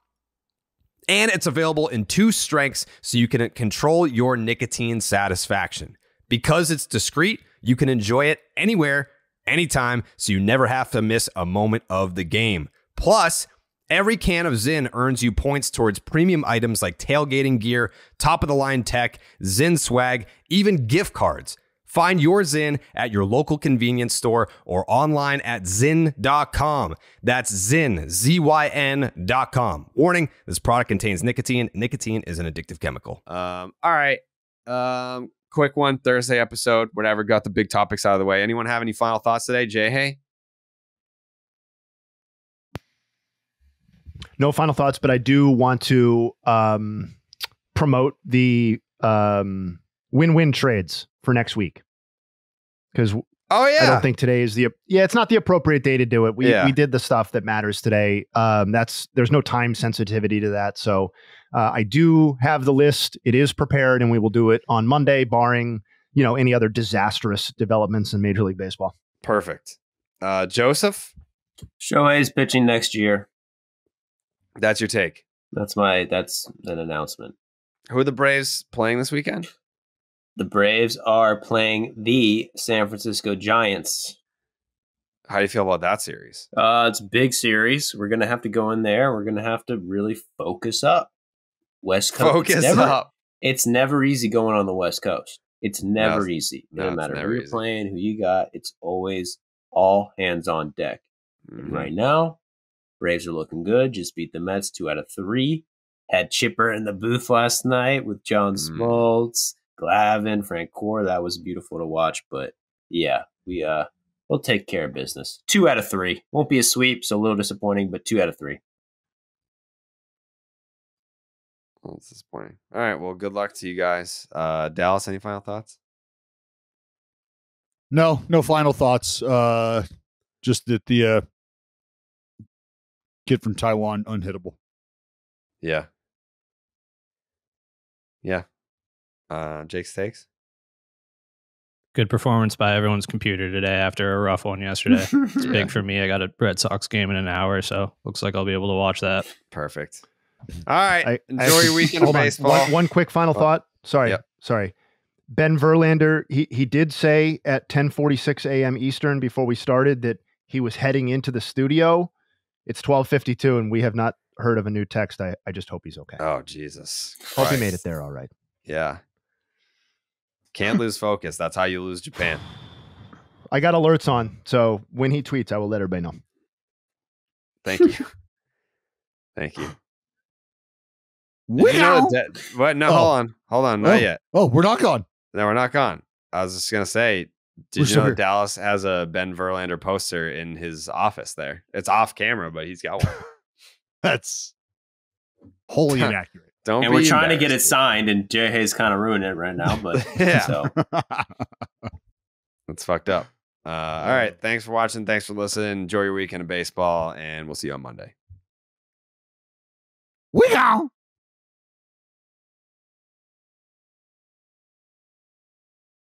And it's available in 2 strengths so you can control your nicotine satisfaction. Because it's discreet, you can enjoy it anywhere, anytime, so you never have to miss a moment of the game. Plus, every can of Zyn earns you points towards premium items like tailgating gear, top-of-the-line tech, Zyn swag, even gift cards. Find your Zyn at your local convenience store or online at Zyn.com. That's Zyn, ZYN.com. Warning, this product contains nicotine. Nicotine is an addictive chemical. All right. Quick one, Thursday episode, whatever, got the big topics out of the way. Anyone have any final thoughts today, Jay? Hey? No final thoughts, but I do want to promote the win-win trades for next week. Because I don't think today is it's not the appropriate day to do it. We did the stuff that matters today. There's no time sensitivity to that. So I do have the list. It is prepared, and we will do it on Monday, barring any other disastrous developments in Major League Baseball. Perfect. Joseph? Shohei's pitching next year. That's your take. That's an announcement. Who are the Braves playing this weekend? The Braves are playing the San Francisco Giants. How do you feel about that series? It's a big series. We're going to have to go in there. We're going to have to really focus up. West Coast. It's never easy going on the West Coast. It's never easy. No matter who you're playing, who you got, it's always all hands on deck. Mm-hmm. Right now, Braves are looking good. Just beat the Mets 2 out of 3. Had Chipper in the booth last night with John Smoltz, Glavine, Frank Core. That was beautiful to watch. But yeah, we'll take care of business. 2 out of 3. Won't be a sweep, so a little disappointing, but 2 out of 3. Well, it's disappointing. All right, well, good luck to you guys. Dallas, any final thoughts? No final thoughts. Just that the kid from Taiwan, unhittable. Yeah. Jake's takes? Good performance by everyone's computer today after a rough one yesterday. It's big for me. I got a Red Sox game in an hour, so looks like I'll be able to watch that. Perfect. All right. Enjoy your weekend of baseball. One quick final thought. Sorry. Ben Verlander, he did say at 10:46 a.m. Eastern before we started that he was heading into the studio. It's 12:52, and we have not heard of a new text. I just hope he's okay. Oh, Jesus. Hope he made it there all right. Yeah. Can't lose focus. That's how you lose Japan. I got alerts on, so when he tweets, I will let everybody know. Thank you. Thank you. What? No, hold on. Not yet. Oh, we're not gone. No, we're not gone. I was just going to say, Did you know Dallas has a Ben Verlander poster in his office there? It's off camera, but he's got one. That's wholly inaccurate. And we're trying to get it signed, and Shohei's kind of ruining it right now. But yeah, so. That's fucked up. All right. Thanks for watching. Thanks for listening. Enjoy your weekend of baseball, and we'll see you on Monday. We go.